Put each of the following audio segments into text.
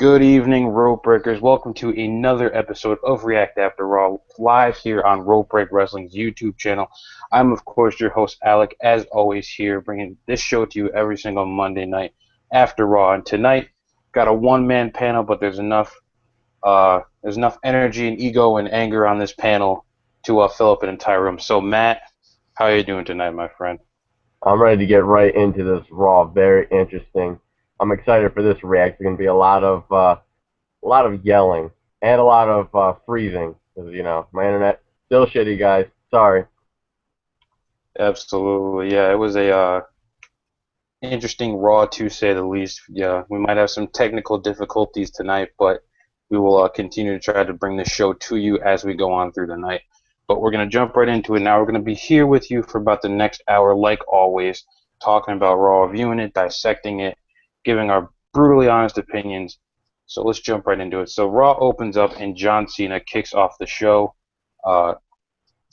Good evening, Rope Breakers. Welcome to another episode of React After Raw, live here on Rope Break Wrestling's YouTube channel. I'm, of course, your host, Alec, as always, here, bringing this show to you every single Monday night after Raw. And tonight, got a one-man panel, but there's enough energy and ego and anger on this panel to fill up an entire room. So, Matt, how are you doing tonight, my friend? I'm ready to get right into this Raw. Very interesting. I'm excited for this react. There's going to be a lot of yelling and a lot of freezing. Because, my internet still shitty, guys. Sorry. Absolutely, yeah. It was a interesting Raw, to say the least. Yeah, we might have some technical difficulties tonight, but we will continue to try to bring the show to you as we go on through the night. But we're going to jump right into it now. We're going to be here with you for about the next hour, like always, talking about Raw, reviewing it, dissecting it, giving our brutally honest opinions. So let's jump right into it. So Raw opens up and John Cena kicks off the show. Uh,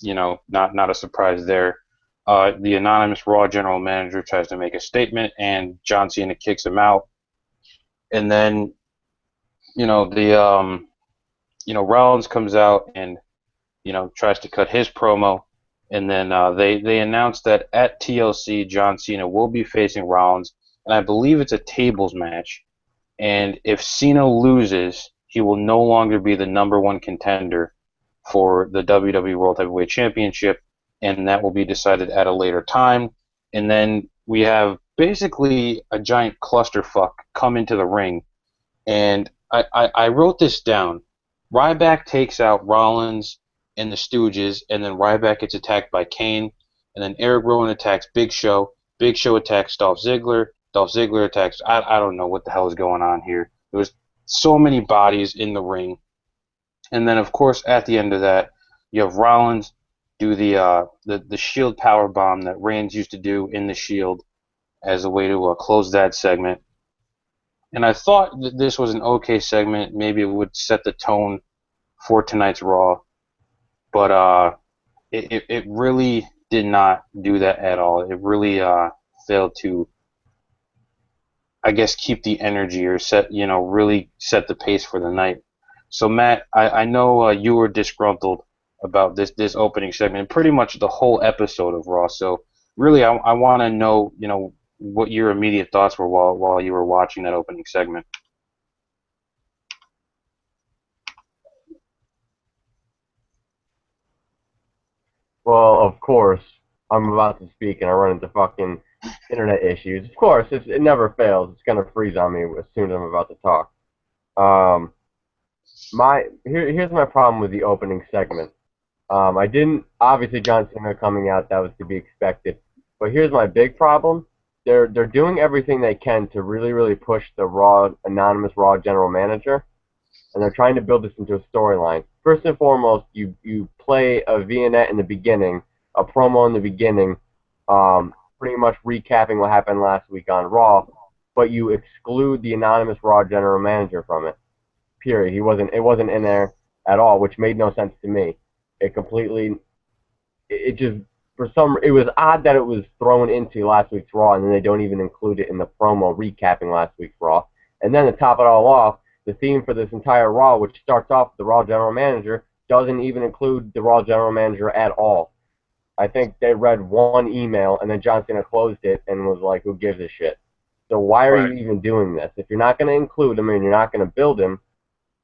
not a surprise there. The anonymous Raw general manager tries to make a statement, and John Cena kicks him out. And then, Rollins comes out and tries to cut his promo, and then they announce that at TLC, John Cena will be facing Rollins, and I believe it's a tables match. And if Cena loses, he will no longer be the number one contender for the WWE World Heavyweight Championship, and that will be decided at a later time. And then we have basically a giant clusterfuck come into the ring, and I wrote this down. Ryback takes out Rollins and the Stooges, and then Ryback gets attacked by Kane, and then Eric Rowan attacks Big Show. Big Show attacks Dolph Ziggler. Dolph Ziggler attacks. I don't know what the hell is going on here. There was so many bodies in the ring, and then of course at the end of that, you have Rollins do the Shield power bomb that Reigns used to do in the Shield as a way to close that segment. And I thought that this was an okay segment. Maybe it would set the tone for tonight's Raw, but it really did not do that at all. It really failed to, I guess, keep the energy or really set the pace for the night. So Matt, I know you were disgruntled about this opening segment, pretty much the whole episode of Raw. So really, I want to know, what your immediate thoughts were while you were watching that opening segment. Well, of course, I'm about to speak and I run into fucking internet issues. Of course, it never fails. It's going to freeze on me as soon as I'm about to talk. Um, here's my problem with the opening segment. I didn't obviously John Cena coming out, that was to be expected. But here's my big problem. They're doing everything they can to really push the Raw anonymous Raw general manager, and they're trying to build this into a storyline. First and foremost, you play a vignette in the beginning, a promo in the beginning, pretty much recapping what happened last week on Raw, but you exclude the anonymous Raw general manager from it. Period. It wasn't in there at all, which made no sense to me. It completely, it just, it was odd that it was thrown into last week's Raw, and then they don't even include it in the promo recapping last week's Raw. And then to top it all off, the theme for this entire Raw, which starts off with the Raw General Manager, doesn't even include the Raw General Manager at all. I think they read one email, and then John Cena closed it and was like, who gives a shit? So why are you even doing this? If you're not going to include him and you're not going to build him,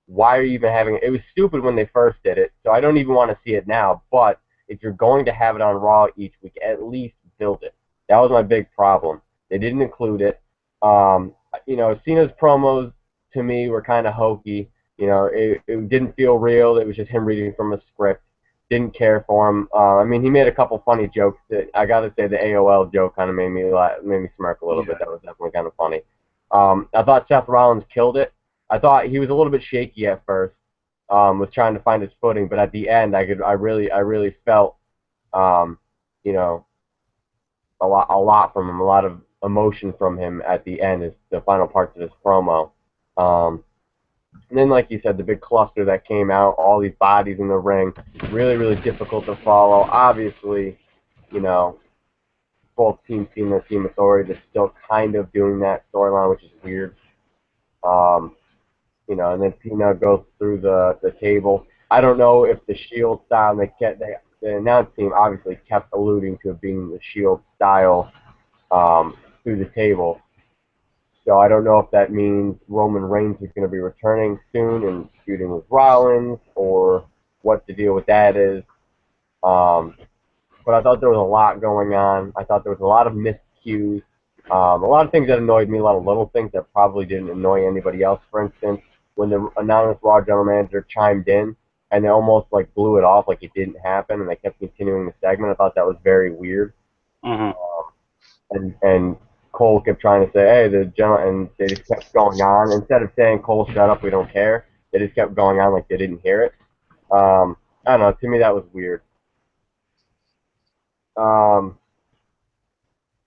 why are you even having it? It was stupid when they first did it, so I don't even want to see it now. But if you're going to have it on Raw each week, at least build it. That was my big problem. They didn't include it. Cena's promos to me were kind of hokey. It didn't feel real. It was just him reading from a script. Didn't care for him. He made a couple funny jokes. That I gotta say, the AOL joke kind of made me smirk a little bit. That was definitely kind of funny. I thought Seth Rollins killed it. I thought he was a little bit shaky at first, was trying to find his footing, but at the end, I really felt, a lot from him, a lot of emotion from him at the end, is the final parts of this promo. And then, like you said, the big cluster that came out, all these bodies in the ring, really difficult to follow. Obviously, both Team Cena and Team Authority, they're still kind of doing that storyline, which is weird. And then Cena goes through the table. I don't know if the Shield style, the announce team obviously kept alluding to it being the Shield style through the table. So I don't know if that means Roman Reigns is going to be returning soon and feuding with Rollins, or what the deal with that is. Um, but I thought there was a lot going on. I thought there was a lot of missed cues, a lot of things that annoyed me, a lot of little things that probably didn't annoy anybody else. For instance, when the anonymous Raw general manager chimed in and they almost like blew it off like it didn't happen, and they kept continuing the segment. I thought that was very weird. Hmm. And Cole kept trying to say, "Hey, the general," and they just kept going on. Instead of saying, "Cole, shut up, we don't care," they just kept going on like they didn't hear it. I don't know. To me, that was weird. Um,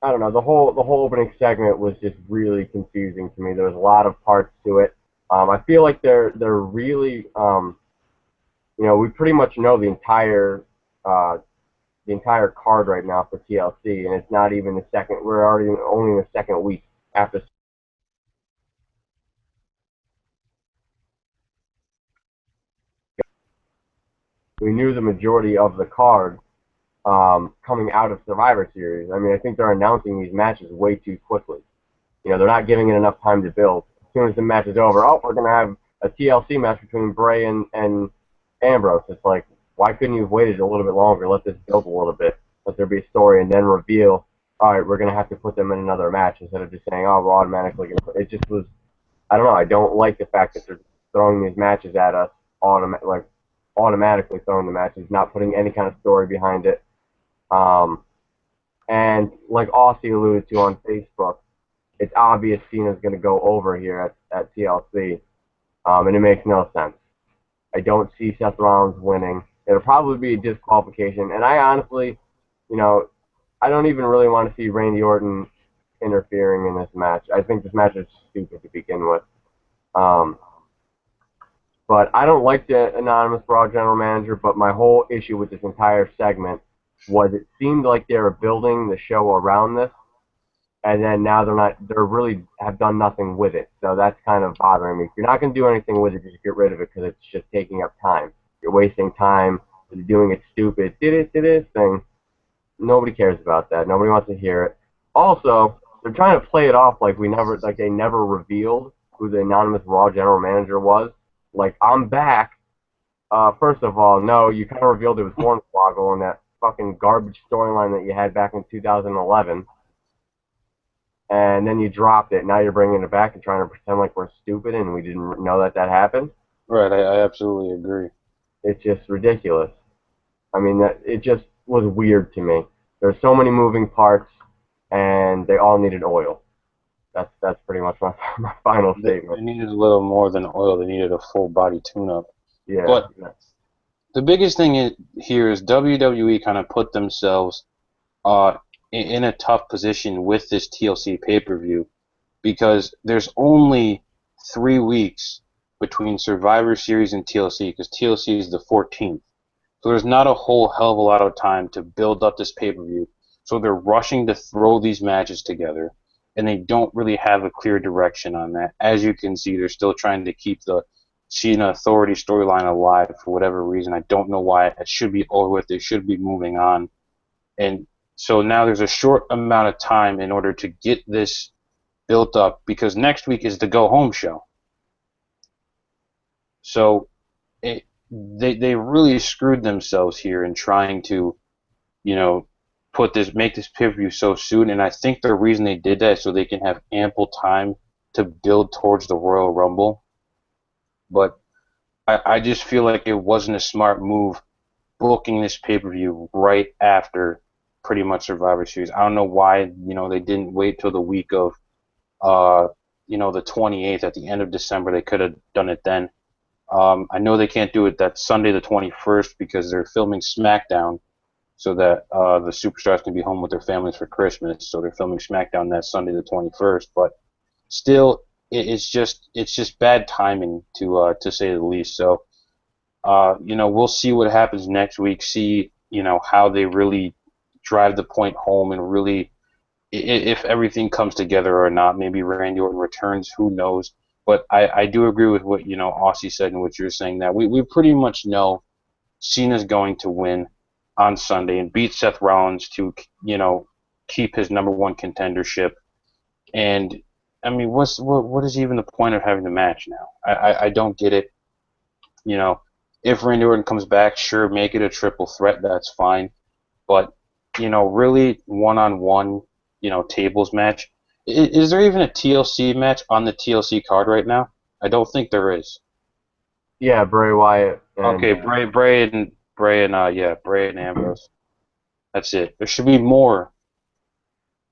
I don't know. The whole opening segment was just really confusing to me. There was a lot of parts to it. I feel like they're really we pretty much know uh, the entire card right now for TLC, and it's not even the second. We're already only in the second week after we knew the majority of the card coming out of Survivor Series. I mean, I think they're announcing these matches way too quickly. They're not giving it enough time to build. As soon as the match is over, oh, we're gonna have a TLC match between Bray and Ambrose. It's like, why couldn't you have waited a little bit longer? Let this build a little bit. Let there be a story, and then reveal. All right, we're gonna have to put them in another match instead of just saying, oh, we're automatically gonna. It just was. I don't know. I don't like the fact that they're throwing these matches at us automatically throwing the matches, not putting any kind of story behind it. Um, and like Aussie alluded to on Facebook, it's obvious Cena's going to go over here at TLC, and it makes no sense. I don't see Seth Rollins winning. It'll probably be a disqualification, and I honestly, you know, I don't even really want to see Randy Orton interfering in this match. I think this match is stupid to begin with. Um, but I don't like the anonymous Raw general manager. But my whole issue with this entire segment was it seemed like they were building the show around this, and then now they're not. They're really have done nothing with it. So that's kind of bothering me. If you're not going to do anything with it, just get rid of it because it's just taking up time. You're wasting time. You're doing it stupid. Did it thing. Nobody cares about that. Nobody wants to hear it. Also, they're trying to play it off like they never revealed who the anonymous Raw general manager was. Like, I'm back. First of all, no, you kind of revealed it was Hornswoggle in that fucking garbage storyline that you had back in 2011, and then you dropped it. Now you're bringing it back and trying to pretend like we're stupid and we didn't know that happened. Right, I absolutely agree. It's just ridiculous. I mean, that it just was weird to me. There's so many moving parts, and they all needed oil. That's pretty much my my final They statement. needed a little more than oil. They needed a full body tune-up. Yeah, But the biggest thing here is WWE kind of put themselves uh, in a tough position with this TLC pay-per-view because there's only 3 weeks between Survivor Series and TLC because TLC is the 14th. So there's not a whole hell of a lot of time to build up this pay-per-view. So they're rushing to throw these matches together, and they don't really have a clear direction on that. As you can see, they're still trying to keep the Cena Authority storyline alive for whatever reason. I don't know why. It should be over with. They should be moving on. And so now there's a short amount of time in order to get this built up because next week is the go home show. So they really screwed themselves here in trying to you know, make this pay-per-view so soon. And I think the reason they did that is so they can have ample time to build towards the Royal Rumble. But I just feel like it wasn't a smart move booking this pay-per-view right after pretty much Survivor Series. I don't know why, they didn't wait till the week of, uh, the 28th at the end of December. They could have done it then. I know they can't do it that Sunday the 21st because they're filming SmackDown so that the superstars can be home with their families for Christmas. So they're filming SmackDown that Sunday the 21st. But still, it's just bad timing to say the least. So we'll see what happens next week. See how they really drive the point home and really if everything comes together or not. Maybe Randy Orton returns. Who knows? But I do agree with what Aussie said and what you're saying that we pretty much know Cena's going to win on Sunday and beat Seth Rollins to keep his number one contendership. And I mean, what is even the point of having the match now? I don't get it. You know, if Randy Orton comes back, sure, make it a triple threat. That's fine. But really one on one, tables match. Is there even a TLC match on the TLC card right now? I don't think there is. Yeah, Bray Wyatt and Okay, Bray and Ambrose. That's it. There should be more.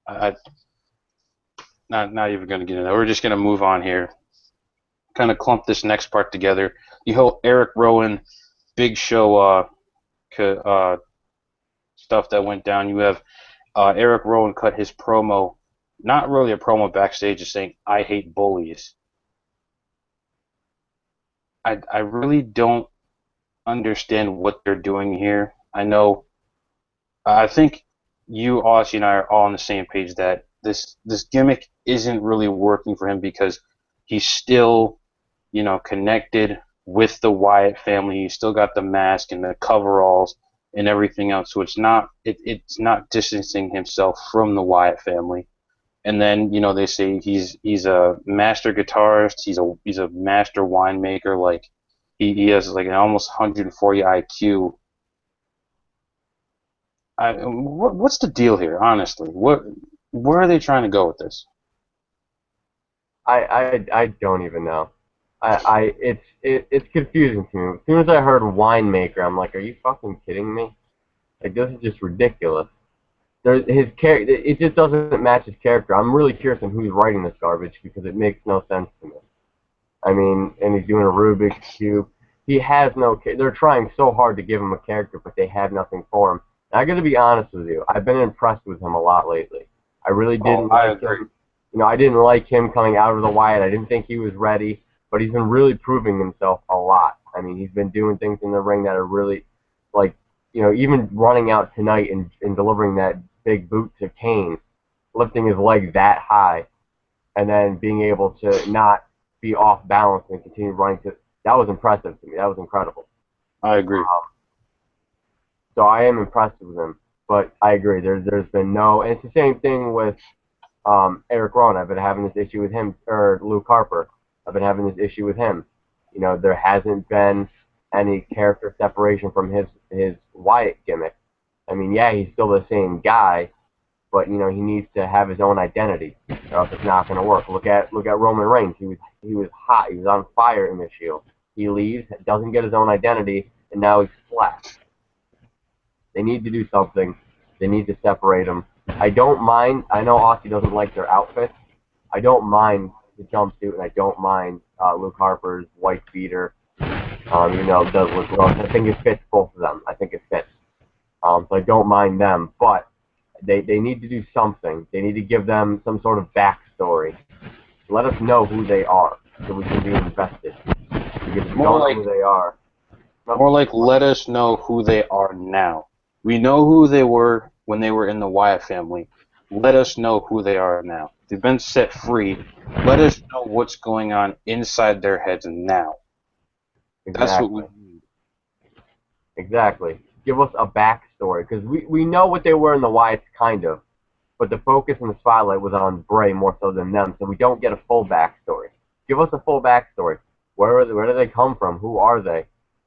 I not even gonna get into that. We're just gonna move on here. Kind of clump this next part together. You whole Eric Rowan, Big Show, stuff that went down. You have Eric Rowan cut his promo, not really a promo backstage, just saying I hate bullies. I really don't understand what they're doing here. I think you, Aussie, and I are all on the same page that this gimmick isn't really working for him because he's still, connected with the Wyatt family. He's still got the mask and the coveralls and everything else. So it's not distancing himself from the Wyatt family. And then they say he's a master guitarist. He's a master winemaker. Like he has like an almost 140 IQ. What's the deal here? Honestly, where are they trying to go with this? I don't even know. It's confusing to me. As soon as I heard winemaker, I'm like, are you fucking kidding me? Like, this is just ridiculous. His character, it just doesn't match his character. I'm really curious on who's writing this garbage because it makes no sense to me. I mean, and he's doing a Rubik's Cube. He has no. They're trying so hard to give him a character, but they have nothing for him. And I got to be honest with you. I've been impressed with him a lot lately. I really Oh, didn't I like agree. him. I didn't like him coming out of the Wyatt. I didn't think he was ready, but he's been really proving himself a lot. I mean, he's been doing things in the ring that are really, like, even running out tonight and delivering that big boot to Kane, lifting his leg that high, and then being able to not be off balance and continue running that was impressive to me. That was incredible. I agree. So I am impressed with him. But I agree. There's been no, and it's the same thing with Eric Rowan. I've been having this issue with him, or Luke Harper. I've been having this issue with him. There hasn't been any character separation from his Wyatt gimmick. I mean, yeah, he's still the same guy, but he needs to have his own identity, or else it's not going to work. Look at Roman Reigns. He was hot. He was on fire in the Shield. He leaves, doesn't get his own identity, and now he's flat. They need to do something. They need to separate them. I don't mind. I know Aussie doesn't like their outfits. I don't mind the jumpsuit, and I don't mind Luke Harper's white beater. It does look well. I think it fits both of them. I think it fits. So I don't mind them, but they need to do something. They need to give them some sort of backstory. Let us know who they are so we can be invested. Because if we don't know who they are, More like let us know who they are now. We know who they were when they were in the Wyatt family. Let us know who they are now. They've been set free. Let us know what's going on inside their heads now. That's what we exactly. need. Exactly. Give us a backstory, because we know what they were in the Wyatts, kind of, but the focus and the spotlight was on Bray more so than them, so we don't get a full backstory. Give us a full backstory. Where do they come from? Who are they?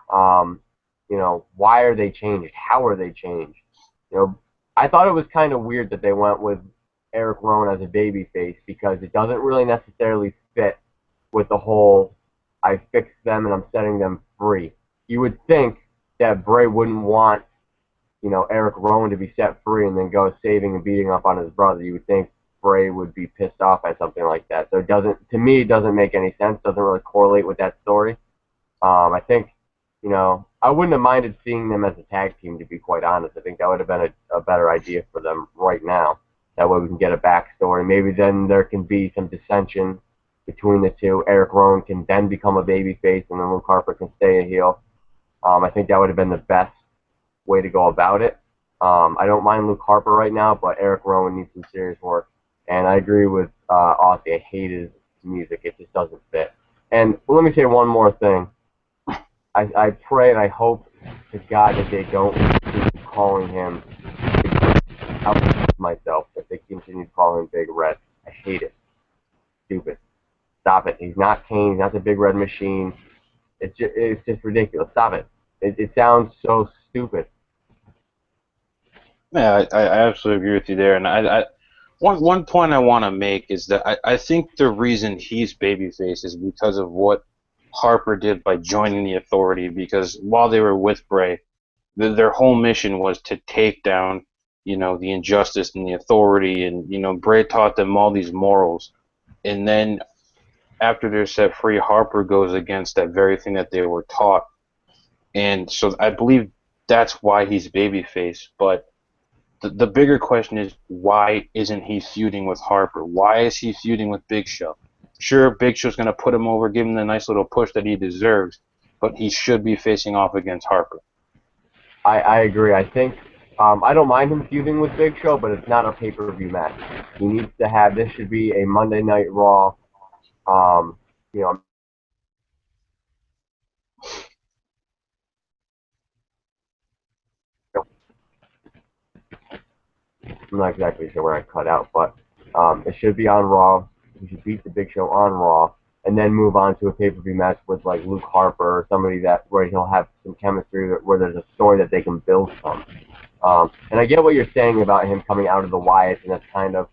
Why are they changed? How are they changed? I thought it was kind of weird that they went with Eric Rowan as a babyface because it doesn't really necessarily fit with the whole I fixed them and I'm setting them free. You would think that Bray wouldn't want, Eric Rowan to be set free and then go saving and beating up on his brother. You would think Bray would be pissed off at something like that. So to me, it doesn't make any sense. Doesn't really correlate with that story. I think, I wouldn't have minded seeing them as a tag team, to be quite honest. I think that would have been a better idea for them right now. That way we can get a backstory. Maybe then there can be some dissension between the two. Eric Rowan can then become a babyface, and then Luke Harper can stay a heel. I think that would have been the best way to go about it. I don't mind Luke Harper right now, but Eric Rowan needs some serious work. And I agree with Aussie. I hate his music. It just doesn't fit. And let me say one more thing. I pray and I hope to God that they don't keep calling him. I'll myself if they continue to call him Big Red. I hate it. Stupid. Stop it. He's not Kane. He's not the Big Red Machine. It's just ridiculous. Stop it. It sounds so stupid. Yeah, I absolutely agree with you there. And one point I want to make is that I think the reason he's babyface is because of what Harper did by joining the Authority. Because while they were with Bray, their whole mission was to take down, the injustice and the Authority, and Bray taught them all these morals. And then after they're set free, Harper goes against that very thing that they were taught. And so I believe that's why he's babyface. But the bigger question is, why isn't he feuding with Harper? Why is he feuding with Big Show? Sure, Big Show's going to put him over, give him the nice little push that he deserves, but he should be facing off against Harper. I agree. I think I don't mind him feuding with Big Show, but it's not a pay-per-view match. He needs to have this should be a Monday Night Raw. Um, you know, I'm not exactly sure where I cut out, but it should be on Raw. He should beat the Big Show on Raw, and then move on to a pay-per-view match with like Luke Harper or somebody that where he'll have some chemistry, where there's a story that they can build from. And I get what you're saying about him coming out of the Wyatts, and that's kind of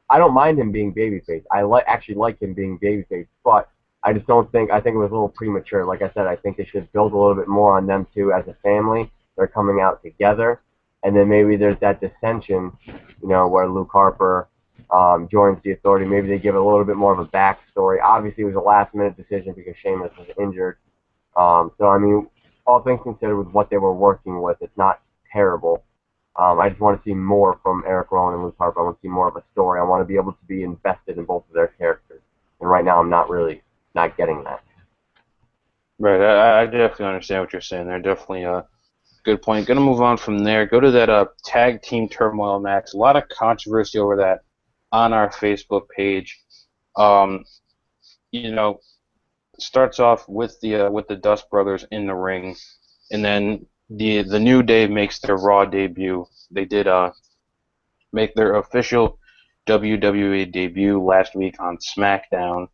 I don't mind him being babyface. Actually like him being babyface, but I just don't think I think it was a little premature. Like I said, I think they should build a little bit more on them two as a family. They're coming out together, and then maybe there's that dissension, where Luke Harper joins the Authority. Maybe they give it a little bit more of a backstory. Obviously, it was a last-minute decision because Sheamus was injured. So I mean, all things considered, with what they were working with, it's not terrible. I just want to see more from Eric Rowan and Luke Harper. I want to see more of a story. I want to be able to be invested in both of their characters. And right now, I'm not getting that. Right, I definitely understand what you're saying there. Definitely a good point. Going to move on from there. Go to that tag team turmoil match. A lot of controversy over that on our Facebook page. Um, you know, starts off with the Dust Brothers in the ring, and then the New Day makes their Raw debut. They did make their official WWE debut last week on SmackDown.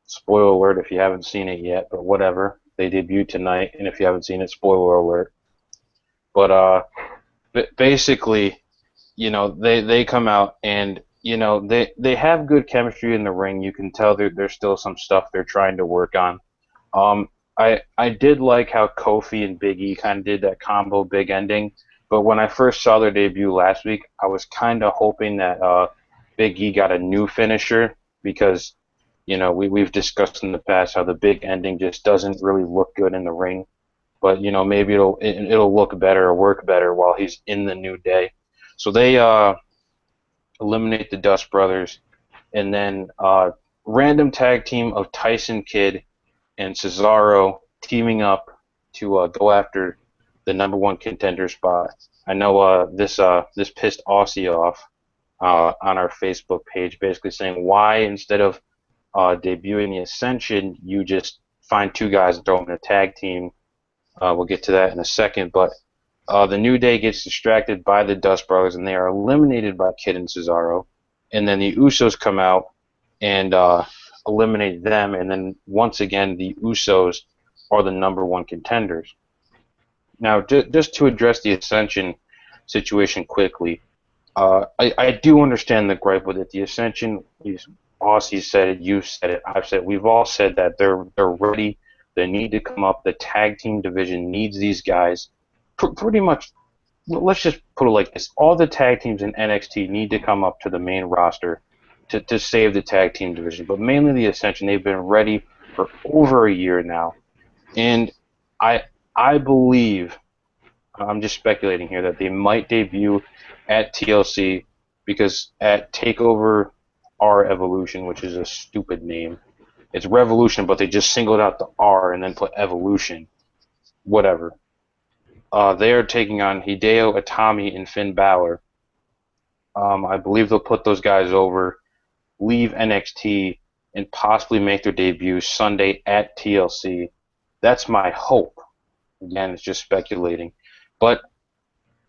Spoiler alert if you haven't seen it yet, but whatever. They debuted tonight, and if you haven't seen it, spoiler alert. But basically, they come out and they have good chemistry in the ring. You can tell there's still some stuff they're trying to work on. Um, I did like how Kofi and Big E kind of did that combo big ending, but when I first saw their debut last week, I was kind of hoping that Big E got a new finisher because we've discussed in the past how the big ending just doesn't really look good in the ring. But maybe it'll look better or work better while he's in the New Day. So they eliminate the Dust Brothers, and then random tag team of Tyson Kidd and Cesaro teaming up to go after the number one contender spot. I know this pissed Aussie off on our Facebook page, basically saying why instead of debuting the Ascension, you just find two guys and throw them in a tag team. We'll get to that in a second, but the New Day gets distracted by the Dust Brothers, and they are eliminated by Kid and Cesaro. And then the Usos come out and eliminate them, and then once again, the Usos are the number one contenders. Now, just to address the Ascension situation quickly, I do understand the gripe with it. The Ascension, Aussie said it, you said it, I've said it, we've all said that they're ready. They need to come up. The tag team division needs these guys. Pretty much, let's just put it like this. All the tag teams in NXT need to come up to the main roster to save the tag team division. But mainly the Ascension, they've been ready for over a year now. And I believe, I'm just speculating here, that they might debut at TLC because at TakeOver R Evolution, which is a stupid name, it's Revolution, but they just singled out the R and then put Evolution. Whatever. They are taking on Hideo Itami and Finn Balor. I believe they'll put those guys over, leave NXT, and possibly make their debut Sunday at TLC. That's my hope. Again, it's just speculating. But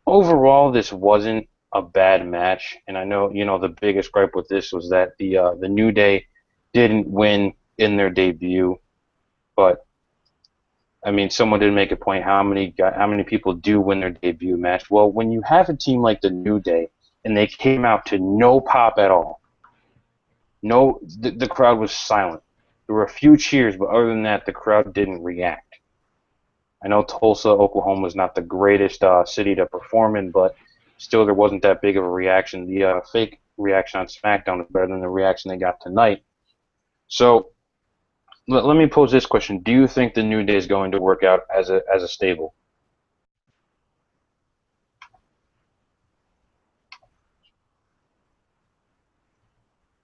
overall, this wasn't a bad match, and I know the biggest gripe with this was that the New Day didn't win in their debut, but I mean, someone did make a point. How many people do win their debut match? Well, when you have a team like the New Day and they came out to no pop at all, no, the crowd was silent. There were a few cheers, but other than that, the crowd didn't react. I know Tulsa, Oklahoma is not the greatest city to perform in, but still there wasn't that big of a reaction. The fake reaction on SmackDown is better than the reaction they got tonight. So let me pose this question: do you think the New Day is going to work out as a stable?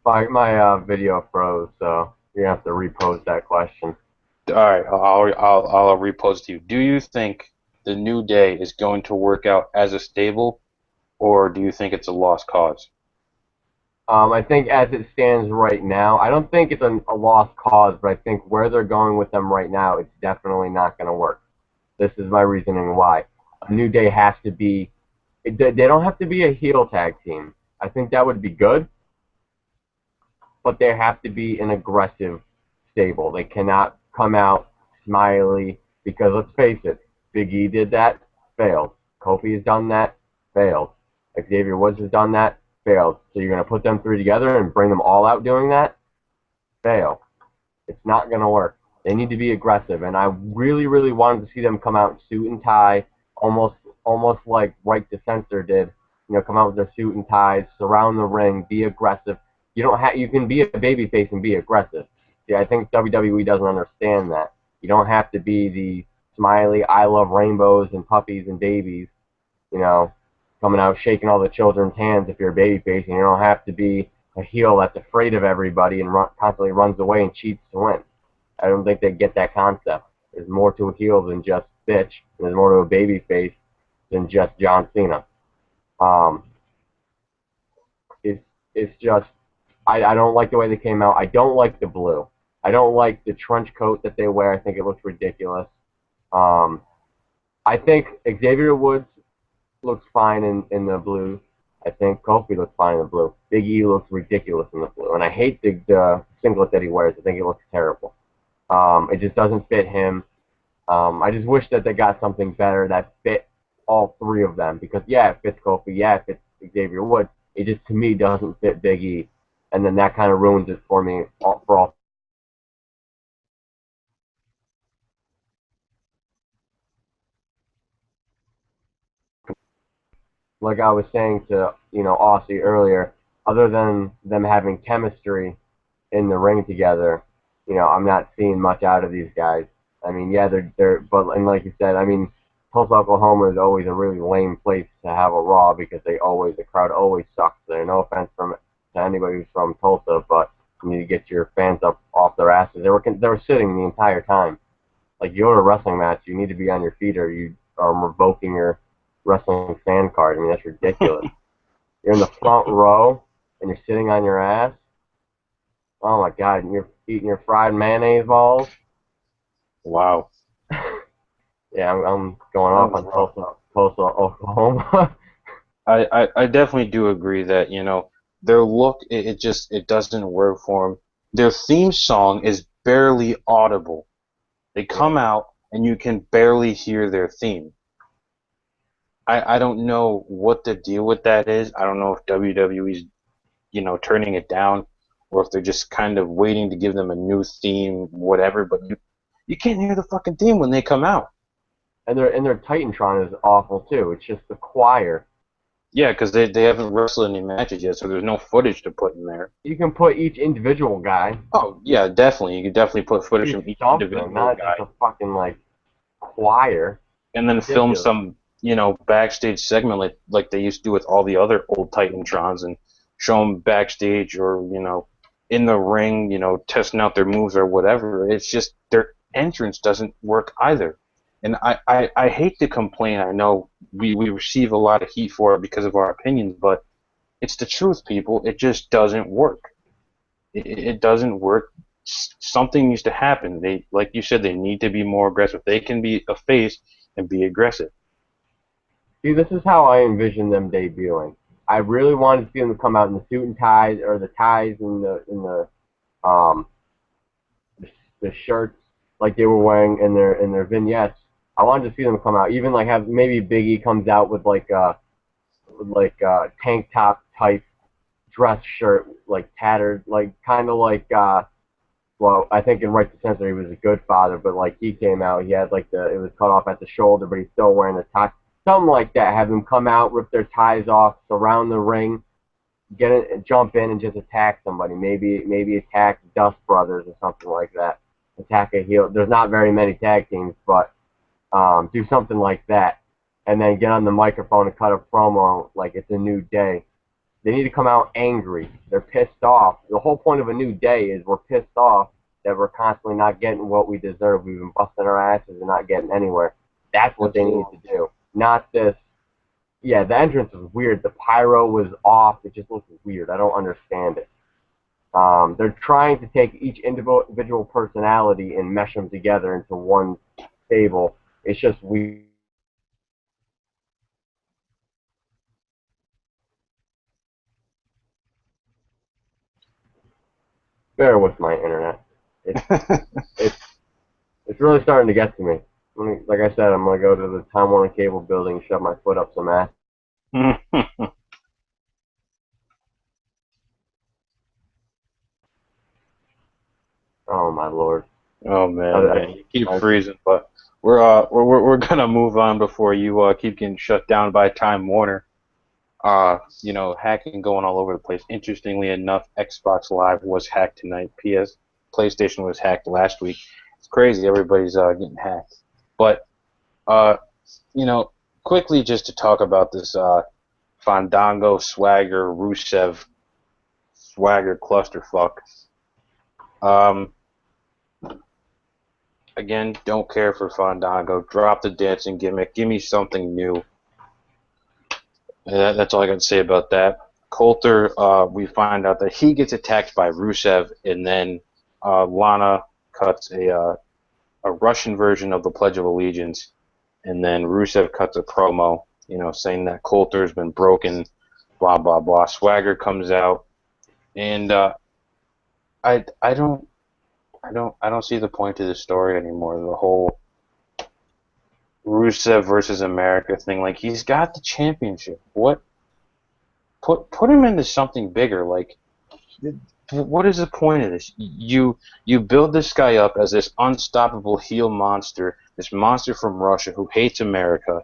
My video froze, so you have to repose that question. All right, I'll repose to you. Do you think the New Day is going to work out as a stable, or do you think it's a lost cause? I think as it stands right now, I don't think it's a lost cause, but I think where they're going with them right now, it's definitely not going to work. This is my reasoning why. A New Day has to be, they don't have to be a heel tag team. I think that would be good, but they have to be an aggressive stable. They cannot come out smiley because let's face it, Big E did that, failed. Kofi has done that, failed. Xavier Woods has done that, failed. So you're going to put them three together and bring them all out doing that? Fail. It's not going to work. They need to be aggressive, and I really, really wanted to see them come out in suit and tie, almost like Right to Censor did. Come out with their suit and ties, surround the ring, be aggressive. You can be a babyface and be aggressive. See, I think WWE doesn't understand that. You don't have to be the smiley, I love rainbows and puppies and babies, you know, coming out shaking all the children's hands if you're a babyface, and you don't have to be a heel that's afraid of everybody and constantly runs away and cheats to win. I don't think they get that concept. There's more to a heel than just bitch. And there's more to a babyface than just John Cena. Um, it's just I don't like the way they came out. I don't like the blue. I don't like the trench coat that they wear. I think it looks ridiculous. Um, I think Xavier Woods looks fine in the blue. I think Kofi looks fine in the blue. Big E looks ridiculous in the blue. And I hate the singlet that he wears. I think it looks terrible. It just doesn't fit him. I just wish that they got something better that fit all three of them. Because, yeah, it fits Kofi. Yeah, it fits Xavier Woods. It just, to me, doesn't fit Big E. And then that kind of ruins it for me for all. Like I was saying to, Aussie earlier, other than them having chemistry in the ring together, I'm not seeing much out of these guys. I mean, yeah, but and like you said, I mean, Tulsa, Oklahoma is always a really lame place to have a Raw because the crowd always sucks there. No offense to anybody who's from Tulsa, but you need to get your fans up off their asses. They were sitting the entire time. Like you go to a wrestling match, you need to be on your feet or you are revoking your wrestling fan card. I mean, that's ridiculous. You're in the front row and you're sitting on your ass. Oh my God, and you're eating your fried mayonnaise balls. Wow. Yeah, I'm going off on Tulsa, Oklahoma. I definitely do agree that, their look, it doesn't work for them. Their theme song is barely audible. They come Yeah. out and you can barely hear their theme. I don't know what the deal with that is. I don't know if WWE's, turning it down or if they're just kind of waiting to give them a new theme, whatever, but you can't hear the fucking theme when they come out. And their Titantron is awful too. It's just the choir. Yeah, because they haven't wrestled any matches yet, so there's no footage to put in there. You can put each individual guy. Oh, yeah, definitely. You could definitely put footage Do from each something, individual not guy just a fucking like choir. and then film Ridiculous. some, backstage segment like they used to do with all the other old Titantrons and show them backstage or, in the ring, testing out their moves or whatever. It's just their entrance doesn't work either. And I hate to complain. I know we receive a lot of heat for it because of our opinions, but it's the truth, people. It just doesn't work. It doesn't work. Something needs to happen. They, like you said, they need to be more aggressive. They can be a face and be aggressive. See, this is how I envision them debuting. I really wanted to see them come out in the suit and ties, or the ties and um the shirts like they were wearing in their vignettes. I wanted to see them come out, even like have maybe Biggie comes out with like tank top type dress shirt, like tattered, like kind of like well, I think in Right to Censor he was a good father, but like he came out, he had like it was cut off at the shoulder, but he's still wearing the tie, something like that. Have them come out, rip their ties off, surround the ring, get it, jump in and just attack somebody. Maybe attack Dust Brothers or something like that. Attack a heel. There's not very many tag teams, but do something like that, and then get on the microphone and cut a promo like it's a new day. They need to come out angry. They're pissed off. The whole point of a new day is we're pissed off that we're constantly not getting what we deserve. We've been busting our asses and not getting anywhere. That's what they need to do. Not this. Yeah, the entrance was weird. The pyro was off. It just looks weird. I don't understand it. They're trying to take each individual personality and mesh them together into one stable. It's just weird. Bear with my internet. It's it's it's really starting to get to me. Like I said, I'm gonna go to the Time Warner Cable building and shove my foot up some ass. Oh my lord! Oh I, man, man, I, you keep I, freezing, but we're gonna move on before you keep getting shut down by Time Warner. Hacking going all over the place. Interestingly enough, Xbox Live was hacked tonight. PlayStation was hacked last week. It's crazy. Everybody's getting hacked. But uh, you know, quickly just to talk about this Fandango Swagger Rusev Swagger clusterfuck. Um, again, don't care for Fandango. Drop the dancing gimmick. Give me something new. That's all I got to say about that. Coulter, we find out that he gets attacked by Rusev, and then Lana cuts a Russian version of the Pledge of Allegiance, and then Rusev cuts a promo, saying that Coulter's been broken, blah blah blah. Swagger comes out, and I don't see the point to this story anymore. The whole Rusev versus America thing, like he's got the championship. What? Put him into something bigger. Like, what is the point of this? You build this guy up as this unstoppable heel monster, this monster from Russia who hates America,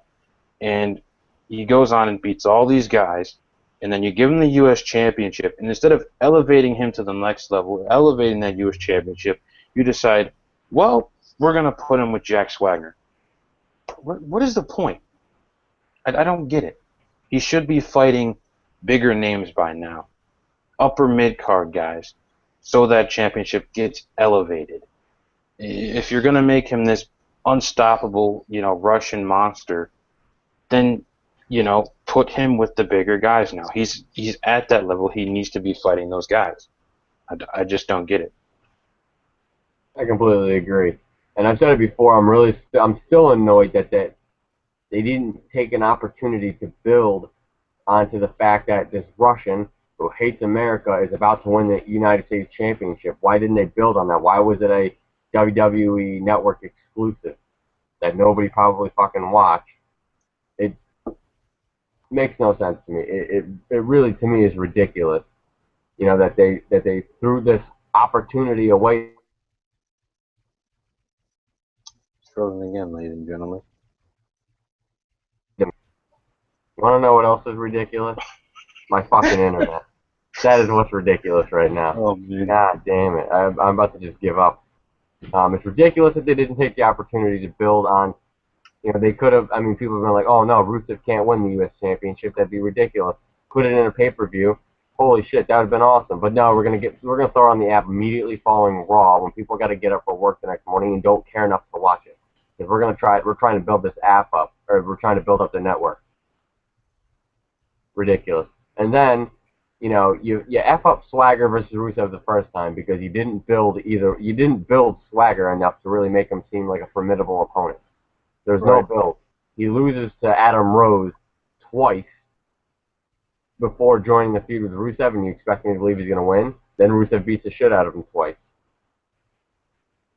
and he goes on and beats all these guys, and then you give him the U.S. Championship, and instead of elevating him to the next level, elevating that U.S. Championship, you decide, well, we're gonna put him with Jack Swagger. What is the point? I don't get it. He should be fighting bigger names by now, upper mid card guys, so that championship gets elevated. If you're gonna make him this unstoppable, Russian monster, then put him with the bigger guys now. He's at that level. He needs to be fighting those guys. I just don't get it. I completely agree. And I've said it before. I'm still annoyed that they didn't take an opportunity to build onto the fact that this Russian who hates America is about to win the United States Championship. Why didn't they build on that? Why was it a WWE Network exclusive that nobody probably fucking watched? It makes no sense to me. It really to me is ridiculous. That they threw this opportunity away. Struggling again, ladies and gentlemen. You want to know what else is ridiculous? My fucking internet. That is what's ridiculous right now. Oh man. God damn it. I'm about to just give up. It's ridiculous that they didn't take the opportunity to build on. They could have. I mean, people have been like, "Oh no, Rusev can't win the U.S. Championship. That'd be ridiculous." Put it in a pay-per-view. Holy shit, that would have been awesome. But no, we're gonna throw it on the app immediately following Raw when people got to get up for work the next morning and don't care enough to watch it. Because we're trying to build this app up, or we're trying to build up the network. Ridiculous. And then you f up Swagger versus Rusev the first time because you didn't build Swagger enough to really make him seem like a formidable opponent. There's no Right. build. He loses to Adam Rose twice before joining the feud with Rusev, and you expect me to believe he's going to win. Then Rusev beats the shit out of him twice.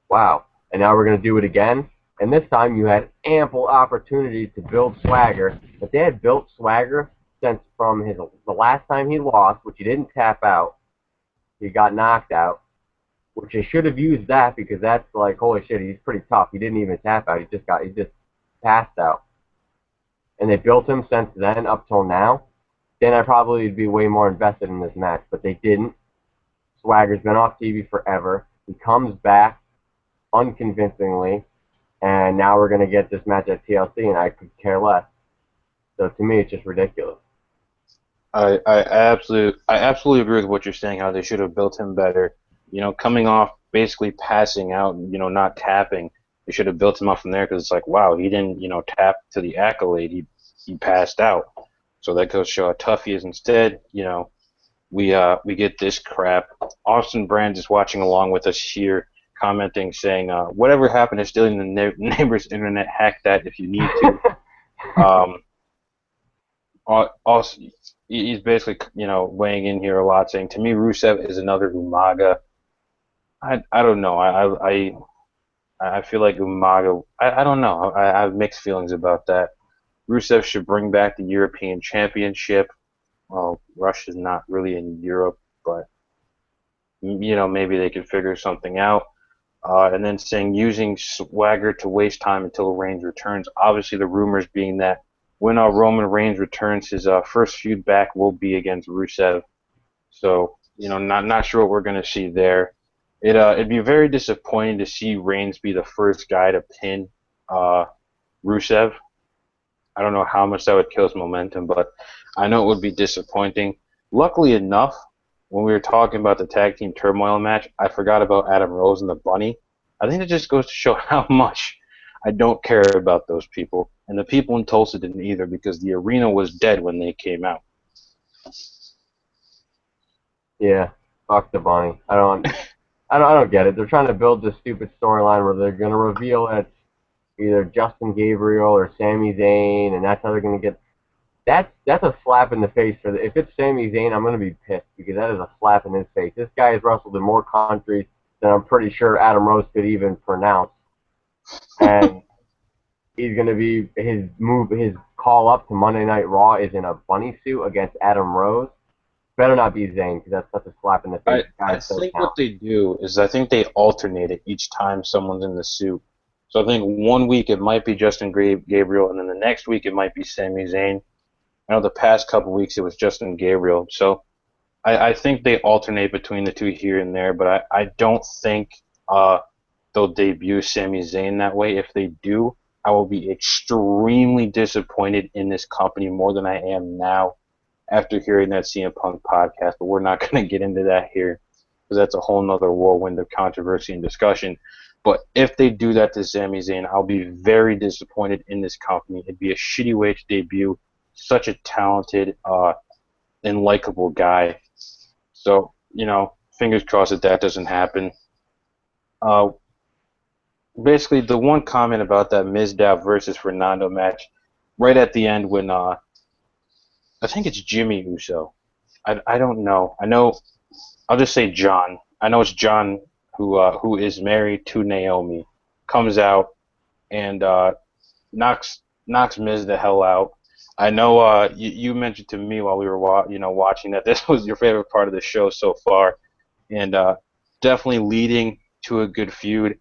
Wow. And now we're going to do it again. And this time you had ample opportunity to build Swagger, but they had built Swagger since from the last time he lost, which he didn't tap out. He got knocked out, which they should have used that because that's like holy shit, he's pretty tough. He didn't even tap out. He just passed out. And they built him since then up till now. Then I probably would be way more invested in this match, but they didn't. Swagger's been off TV forever. He comes back unconvincingly, and now we're going to get this match at TLC, and I could care less. So to me, it's just ridiculous. I absolutely agree with what you're saying. How they should have built him better. Coming off basically passing out, not tapping. They should have built him up from there because it's like, wow, he didn't, tap to the accolade. He passed out. So that goes to show how tough he is. Instead, we get this crap. Austin Brand is watching along with us here, commenting, saying, "Whatever happened to stealing the neighbor's internet? Hack that if you need to." Um, also, he's basically, weighing in here a lot, saying, "To me, Rusev is another Umaga." I don't know. I feel like Umaga. I don't know. I have mixed feelings about that. Rusev should bring back the European Championship. Well, Russia's not really in Europe, but maybe they could figure something out. And then saying using Swagger to waste time until Reigns returns. Obviously, the rumors being that when Roman Reigns returns, his first feud back will be against Rusev. So not sure what we're gonna see there. It'd be very disappointing to see Reigns be the first guy to pin uh, Rusev. I don't know how much that would kill his momentum, but I know it would be disappointing. Luckily enough, when we were talking about the tag team turmoil match, I forgot about Adam Rose and the Bunny. I think it just goes to show how much I don't care about those people, and the people in Tulsa didn't either because the arena was dead when they came out. Yeah, fuck the bunny. I don't get it. They're trying to build this stupid storyline where they're gonna reveal it's either Justin Gabriel or Sami Zayn, and that's how they're gonna get. That's a slap in the face for if it's Sami Zayn, I'm gonna be pissed because that is a slap in his face. This guy has wrestled in more countries than I'm pretty sure Adam Rose could even pronounce, and he's gonna be his call up to Monday Night Raw is in a bunny suit against Adam Rose. Better not be Zayn because that's such a slap in the face. I The I guy's so think what talented. they do is I think they alternate it each time someone's in the suit. So I think one week it might be Justin Gabriel, and then the next week it might be Sami Zayn. I know the past couple weeks it was Justin Gabriel. So I think they alternate between the two here and there, but I don't think uh, they'll debut Sami Zayn that way. If they do, I will be extremely disappointed in this company more than I am now after hearing that CM Punk podcast. But we're not going to get into that here because that's a whole nother whirlwind of controversy and discussion. But if they do that to Sami Zayn, I'll be very disappointed in this company. It'd be a shitty way to debut such a talented and likable guy. So, fingers crossed that that doesn't happen. Uh, Basically, the one comment about that Mizdow versus Fernando match, right at the end when I think it's Jimmy Uso. I don't know. I know. I'll just say John. I know it's John who is married to Naomi. Comes out and knocks Miz the hell out. I know you mentioned to me while we were watching that this was your favorite part of the show so far, and definitely leading to a good feud.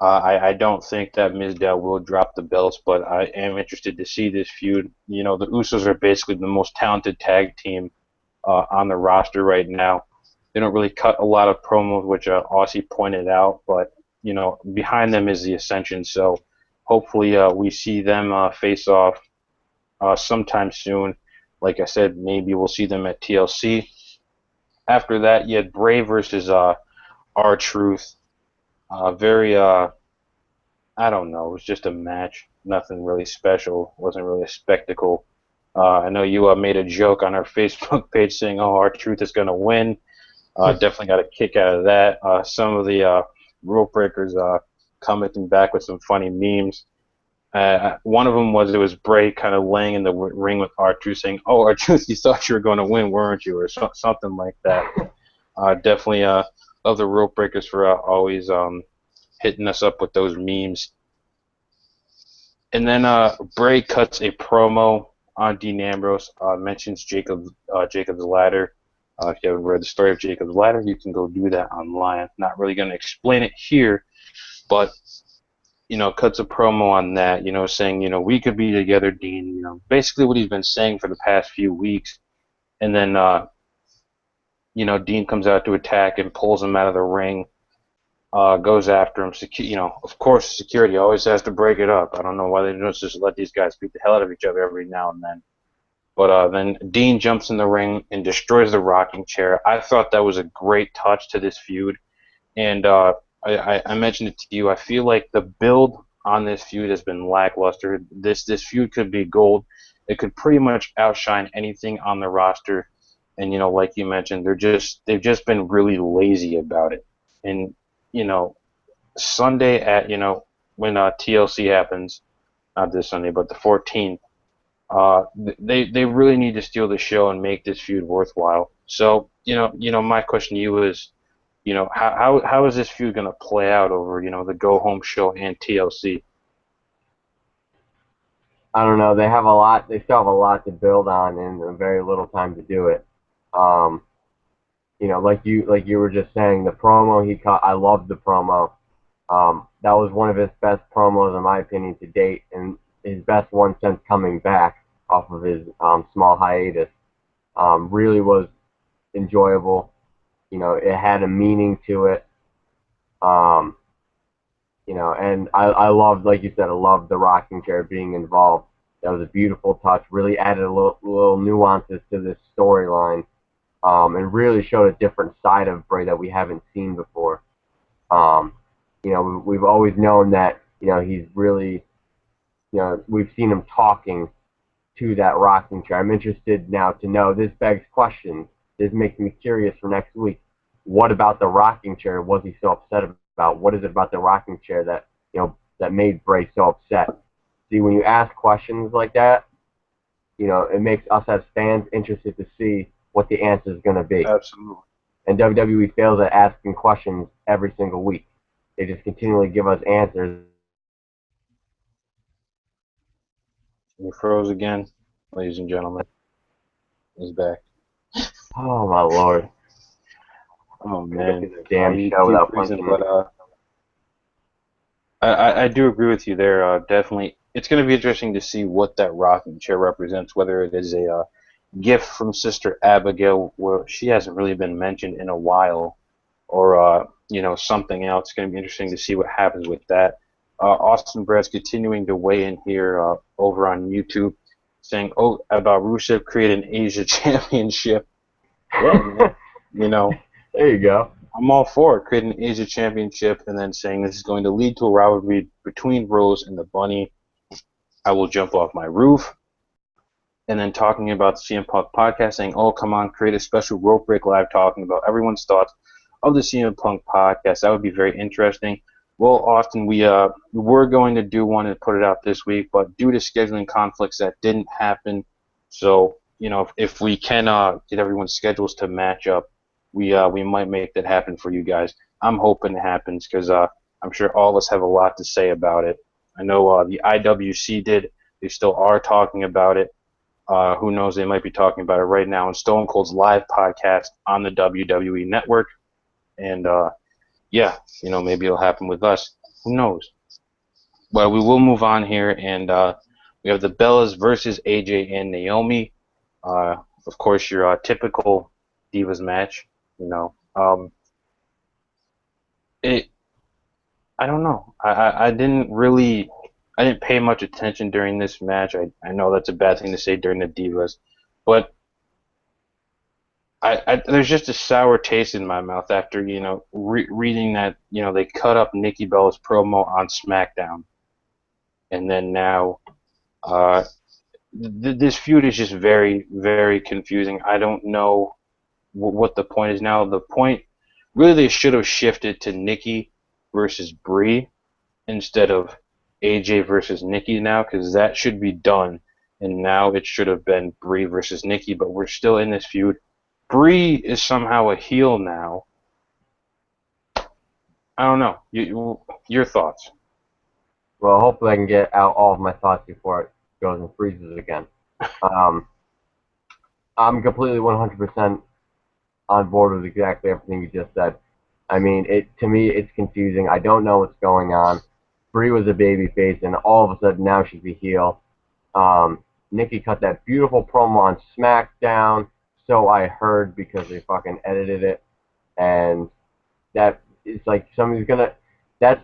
I don't think that Mizdow will drop the belts, but I am interested to see this feud. The Usos are basically the most talented tag team on the roster right now. They don't really cut a lot of promos, which Aussie pointed out, but behind them is the Ascension. So hopefully we see them face off sometime soon. Like I said, maybe we'll see them at TLC. After that, you had Bray versus R-Truth. Very I don't know. It was just a match. Nothing really special. Wasn't really a spectacle. I know you made a joke on our Facebook page saying, "Oh, our truth is going to win." Definitely got a kick out of that. Some of the rule breakers commenting back with some funny memes. One of them was it was Bray kind of laying in the ring with R-Truth saying, "Oh, R-Truth, you thought you were going to win, weren't you?" or something like that. Definitely love the rope breakers for always hitting us up with those memes. And then Bray cuts a promo on Dean Ambrose, mentions Jacob's Ladder. If you haven't read the story of Jacob's Ladder, you can go do that online. I'm not really going to explain it here, but cuts a promo on that, saying, we could be together, Dean. Basically what he's been saying for the past few weeks. And then, Dean comes out to attack and pulls him out of the ring, goes after him. Of course, security always has to break it up. I don't know why they don't just let these guys beat the hell out of each other every now and then. But then Dean jumps in the ring and destroys the rocking chair. I thought that was a great touch to this feud. And I mentioned it to you. I feel like the build on this feud has been lackluster. This feud could be gold. It could pretty much outshine anything on the roster. And like you mentioned, they've just been really lazy about it. And you know, Sunday at when TLC happens, not this Sunday, but the 14th. They really need to steal the show and make this feud worthwhile. So my question to you is, how is this feud going to play out over the Go Home show and TLC? I don't know. They have a lot. They still have a lot to build on, and very little time to do it. Um, like you were just saying, the promo he cut. I loved the promo. That was one of his best promos, in my opinion, to date, and his best one since coming back off of his small hiatus. Really was enjoyable. It had a meaning to it. Um, and I loved, like you said, I loved the rocking chair being involved. That was a beautiful touch. Really added a little nuances to this storyline, and really showed a different side of Bray that we haven't seen before. Um, we've always known that he's really, we've seen him talking to that rocking chair. I'm interested now to know. This begs questions. This makes me curious for next week. What about the rocking chair was he so upset about? What is it about the rocking chair that that made Bray so upset? See, when you ask questions like that, it makes us as fans interested to see what the answer is going to be. Absolutely. And WWE fails at asking questions every single week. They just continually give us answers. He froze again, ladies and gentlemen. He's back. Oh my lord! Oh I'm gonna go man, through the damn you show keep without freezing, punching but it. I do agree with you there. Definitely, it's going to be interesting to see what that rocking chair represents. Whether it is a gift from Sister Abigail, where she hasn't really been mentioned in a while, or something else. It's going to be interesting to see what happens with that. Austin Brad's continuing to weigh in here over on YouTube, saying, "Oh, about Rusev creating an Asia Championship." Yeah, man. You know, There you go. I'm all for it, creating an Asia Championship, and then saying this is going to lead to a rivalry between Rose and the Bunny. I will jump off my roof. And then talking about the CM Punk podcast, saying, "Oh, come on, create a special rope break live talking about everyone's thoughts of the CM Punk podcast." That would be very interesting. Well, Austin, we were going to do one and put it out this week, but due to scheduling conflicts, that didn't happen. So, if we can get everyone's schedules to match up, we might make that happen for you guys. I'm hoping it happens because I'm sure all of us have a lot to say about it. I know the IWC did; they still are talking about it. Who knows? They might be talking about it right now in Stone Cold's live podcast on the WWE Network. And yeah, maybe it'll happen with us. Who knows? But we will move on here, and we have the Bellas versus AJ and Naomi. Of course, your typical Divas match. You know, it. I don't know. I didn't pay much attention during this match. I know that's a bad thing to say during the Divas, but there's just a sour taste in my mouth after reading that they cut up Nikki Bella's promo on SmackDown, and then now uh, This feud is just very, very confusing. I don't know what the point is now. The point, really, they should have shifted to Nikki versus Brie instead of AJ versus Nikki now, because that should be done. And now it should have been Brie versus Nikki, but we're still in this feud. Brie is somehow a heel now. I don't know. Your thoughts? Well, hopefully I can get out all of my thoughts before it goes and freezes again. Um, I'm completely 100% on board with exactly everything you just said. I mean, to me, it's confusing. I don't know what's going on. Brie was a baby face, and all of a sudden now she's a heel. Nikki cut that beautiful promo on SmackDown, so I heard because they fucking edited it, and that it's like somebody's gonna. That's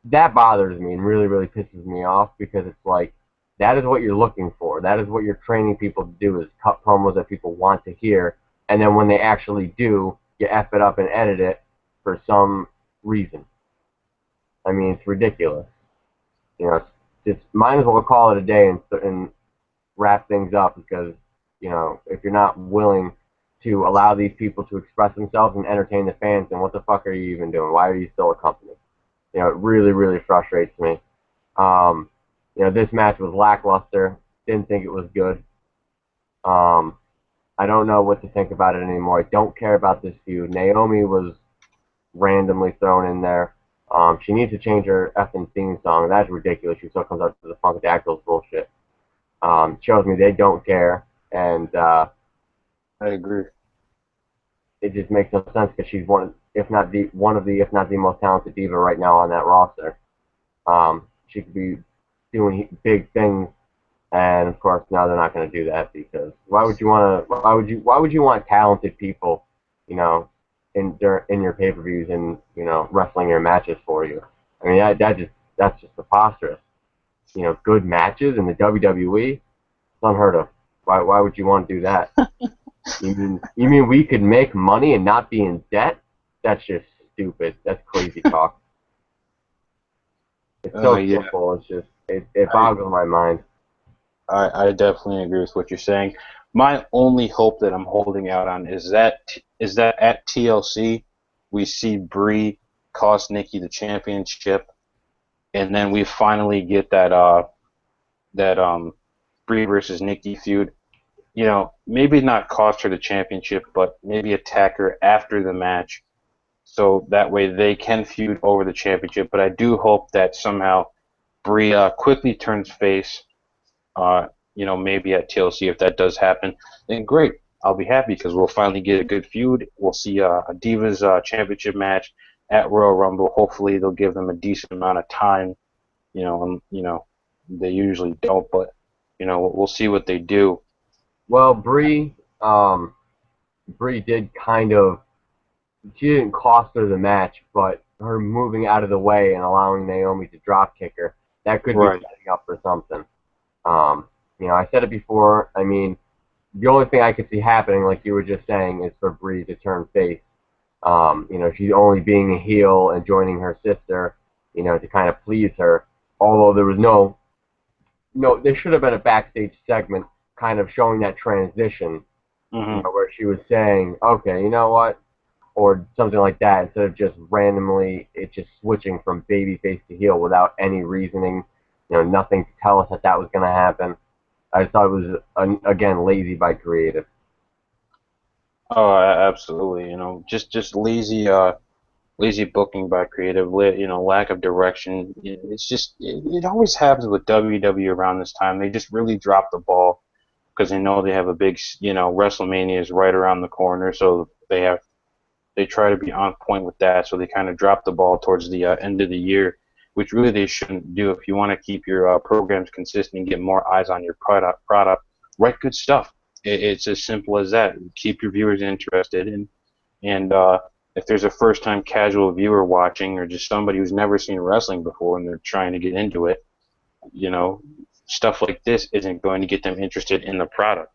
that bothers me and really really pisses me off because it's like that is what you're looking for. That is what you're training people to do is cut promos that people want to hear, and then when they actually do, you f it up and edit it for some reason. I mean, it's ridiculous. You know, it's might as well call it a day and wrap things up because if you're not willing to allow these people to express themselves and entertain the fans, then what the fuck are you even doing? Why are you still a company? It really, really frustrates me. Um, this match was lackluster. Didn't think it was good. Um, I don't know what to think about it anymore. I don't care about this feud. Naomi was randomly thrown in there. She needs to change her effing theme song. That's ridiculous. She still comes out to the Funkadactyls bullshit. Shows me they don't care, and I agree. it just makes no sense because she's if not the most talented diva right now on that roster. She could be doing big things, and of course now they're not going to do that because why would you want talented people, in your pay-per-views and wrestling your matches for you? I mean that's just preposterous. Good matches in the WWE, it's unheard of. Why would you want to do that? You mean we could make money and not be in debt? That's just stupid. That's crazy talk. It's so Yeah, simple. It's just it I, boggles my mind. I definitely agree with what you're saying. My only hope that I'm holding out on is that at TLC we see Brie cost Nikki the championship, and then we finally get that Brie versus Nikki feud. Maybe not cost her the championship, but maybe attack her after the match, so that way they can feud over the championship. But I do hope that somehow Brie quickly turns face. Uh, maybe at TLC if that does happen, then great. I'll be happy because we'll finally get a good feud. We'll see a Divas championship match at Royal Rumble. Hopefully they'll give them a decent amount of time. And they usually don't, but we'll see what they do. Well, Brie did kind of. She didn't cost her the match, but her moving out of the way and allowing Naomi to drop kick her, that could be Right. setting up for something. I said it before. I mean, the only thing I could see happening, like you were just saying, is for Brie to turn face. She's only being a heel and joining her sister, to kind of please her. Although there was no, there should have been a backstage segment kind of showing that transition, Hmm. where she was saying, okay, you know what, or something like that, instead of just randomly it just switching from babyface to heel without any reasoning, nothing to tell us that that was going to happen. I just thought it was again lazy by creative. Oh, absolutely. Just lazy booking by creative, lack of direction. It's just it always happens with WWE around this time. They just really drop the ball because they know they have a big, WrestleMania is right around the corner, so they try to be on point with that. So they kind of drop the ball towards the end of the year, which really they shouldn't do. If you want to keep your programs consistent and get more eyes on your product, write good stuff. It's as simple as that. Keep your viewers interested, and if there's a first-time casual viewer watching, or just somebody who's never seen wrestling before and they're trying to get into it, you know, stuff like this isn't going to get them interested in the product.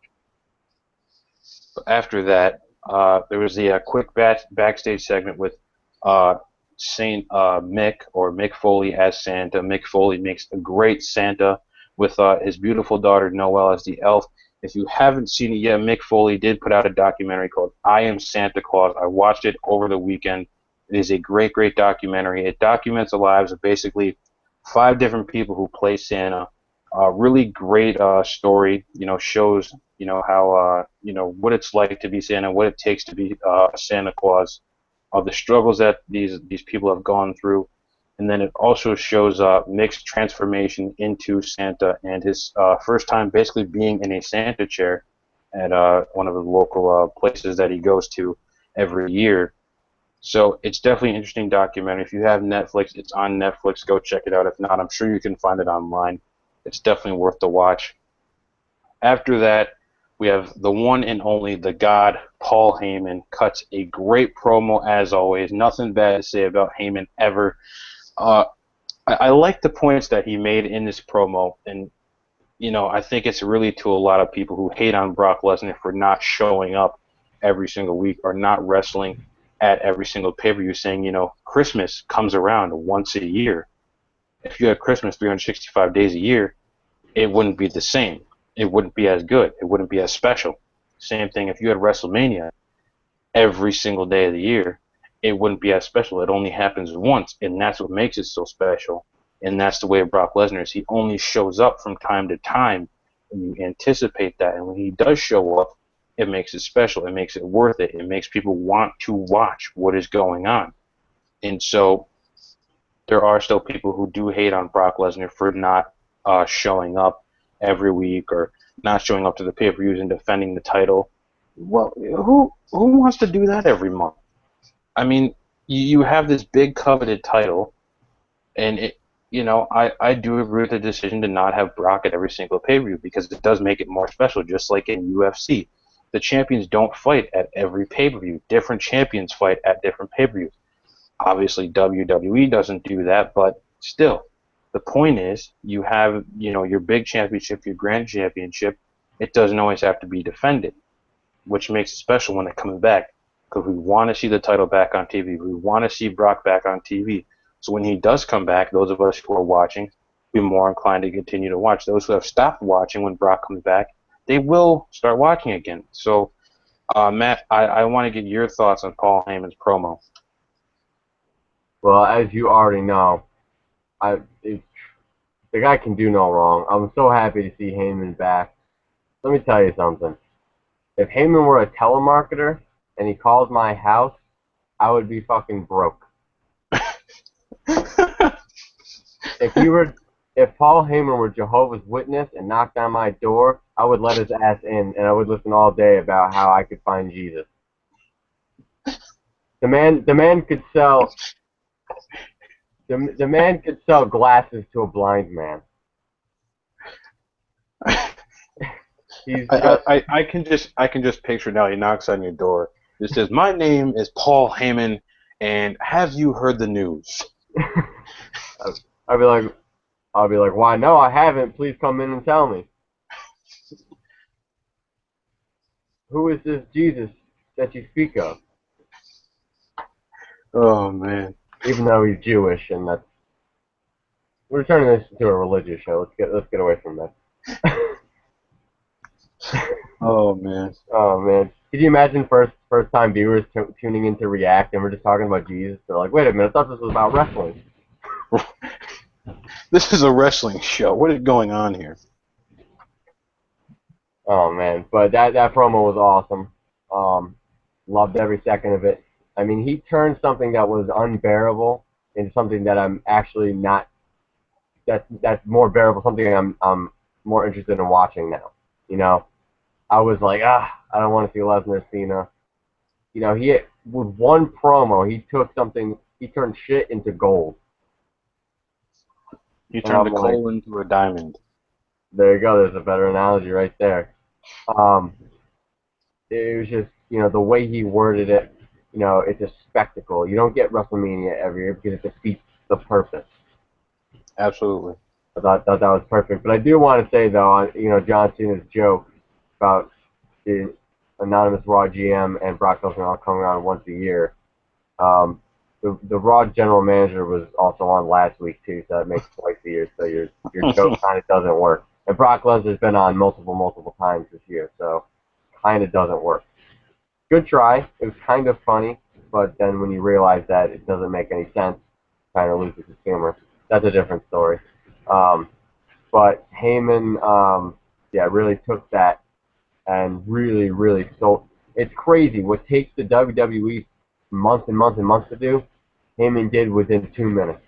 After that, there was the quick backstage segment with uh, Saint Mick or Mick Foley as Santa. Mick Foley makes a great Santa with his beautiful daughter Noelle as the elf. If you haven't seen it yet, Mick Foley did put out a documentary called I Am Santa Claus. I watched it over the weekend. It is a great, great documentary. It documents the lives of basically five different people who play Santa. Really great story. Shows how what it's like to be Santa, what it takes to be Santa Claus, the struggles that these people have gone through, and then it also shows Mick's transformation into Santa and his first time basically being in a Santa chair at one of the local places that he goes to every year. So it's definitely an interesting documentary. If you have Netflix, it's on Netflix. Go check it out. If not, I'm sure you can find it online. It's definitely worth the watch. After that, we have the one and only, the God, Paul Heyman, cuts a great promo as always. Nothing bad to say about Heyman ever. Uh, I like the points that he made in this promo, and I think it's really to a lot of people who hate on Brock Lesnar for not showing up every single week or not wrestling at every single pay-per-view, saying, Christmas comes around once a year. If you had Christmas 365 days a year, it wouldn't be the same. It wouldn't be as good. It wouldn't be as special. Same thing if you had WrestleMania every single day of the year, it wouldn't be as special. It only happens once, and that's what makes it so special. And that's the way Brock Lesnar is. He only shows up from time to time, and you anticipate that. And when he does show up, it makes it special. It makes it worth it. It makes people want to watch what is going on. And so there are still people who do hate on Brock Lesnar for not showing up every week or not showing up to the pay-per-views and defending the title. Well, who wants to do that every month? I mean, you have this big coveted title, and I do agree with the decision to not have Brock at every single pay-per-view because it does make it more special, just like in UFC. The champions don't fight at every pay-per-view. Different champions fight at different pay-per-views. Obviously, WWE doesn't do that, but still, the point is you have, your big championship, your grand championship. It doesn't always have to be defended, which makes it special when it comes back because we want to see the title back on TV. We want to see Brock back on TV. So when he does come back, those of us who are watching, be more inclined to continue to watch. Those who have stopped watching when Brock comes back, they will start watching again. So, Matt, I want to get your thoughts on Paul Heyman's promo. Well, as you already know, the guy can do no wrong. I'm so happy to see Heyman back. Let me tell you something. If Heyman were a telemarketer and he called my house, I would be fucking broke. If Paul Heyman were Jehovah's Witness and knocked on my door, I would let his ass in and I would listen all day about how I could find Jesus. The man could sell. The man could sell glasses to a blind man. I can just picture now. He knocks on your door. It says, "My name is Paul Heyman, and have you heard the news?" I'll be like, why? No, I haven't. Please come in and tell me. Who is this Jesus that you speak of? Oh man. Even though he's Jewish, and we're turning this into a religious show. Let's get away from that. Oh man. Oh man. Could you imagine first time viewers tuning in to react, and we're just talking about Jesus? They're like, wait a minute, I thought this was about wrestling. This is a wrestling show. What is going on here? Oh man, but that promo was awesome. Loved every second of it. I mean, he turned something that was unbearable into something that I'm actually not. That's more bearable. Something I'm more interested in watching now. I was like, I don't want to see Lesnar Cena. With one promo, he turned shit into gold. You turned the coal into a diamond. There you go. There's a better analogy right there. It was just, the way he worded it. It's a spectacle. You don't get WrestleMania every year because it defeats the purpose. Absolutely. I thought that was perfect. But I do want to say, though, John Cena's joke about the anonymous Raw GM and Brock Lesnar all coming on once a year. The Raw general manager was also on last week, too, so that makes twice a year. So your joke kind of doesn't work. And Brock Lesnar's been on multiple times this year, so kind of doesn't work. Good try. It was kind of funny, but then when you realize that it doesn't make any sense, kind of loses its humor. That's a different story. Um, but Heyman, yeah, really took that and really sold. It's crazy what takes the WWE months and months and months to do. Heyman did within 2 minutes.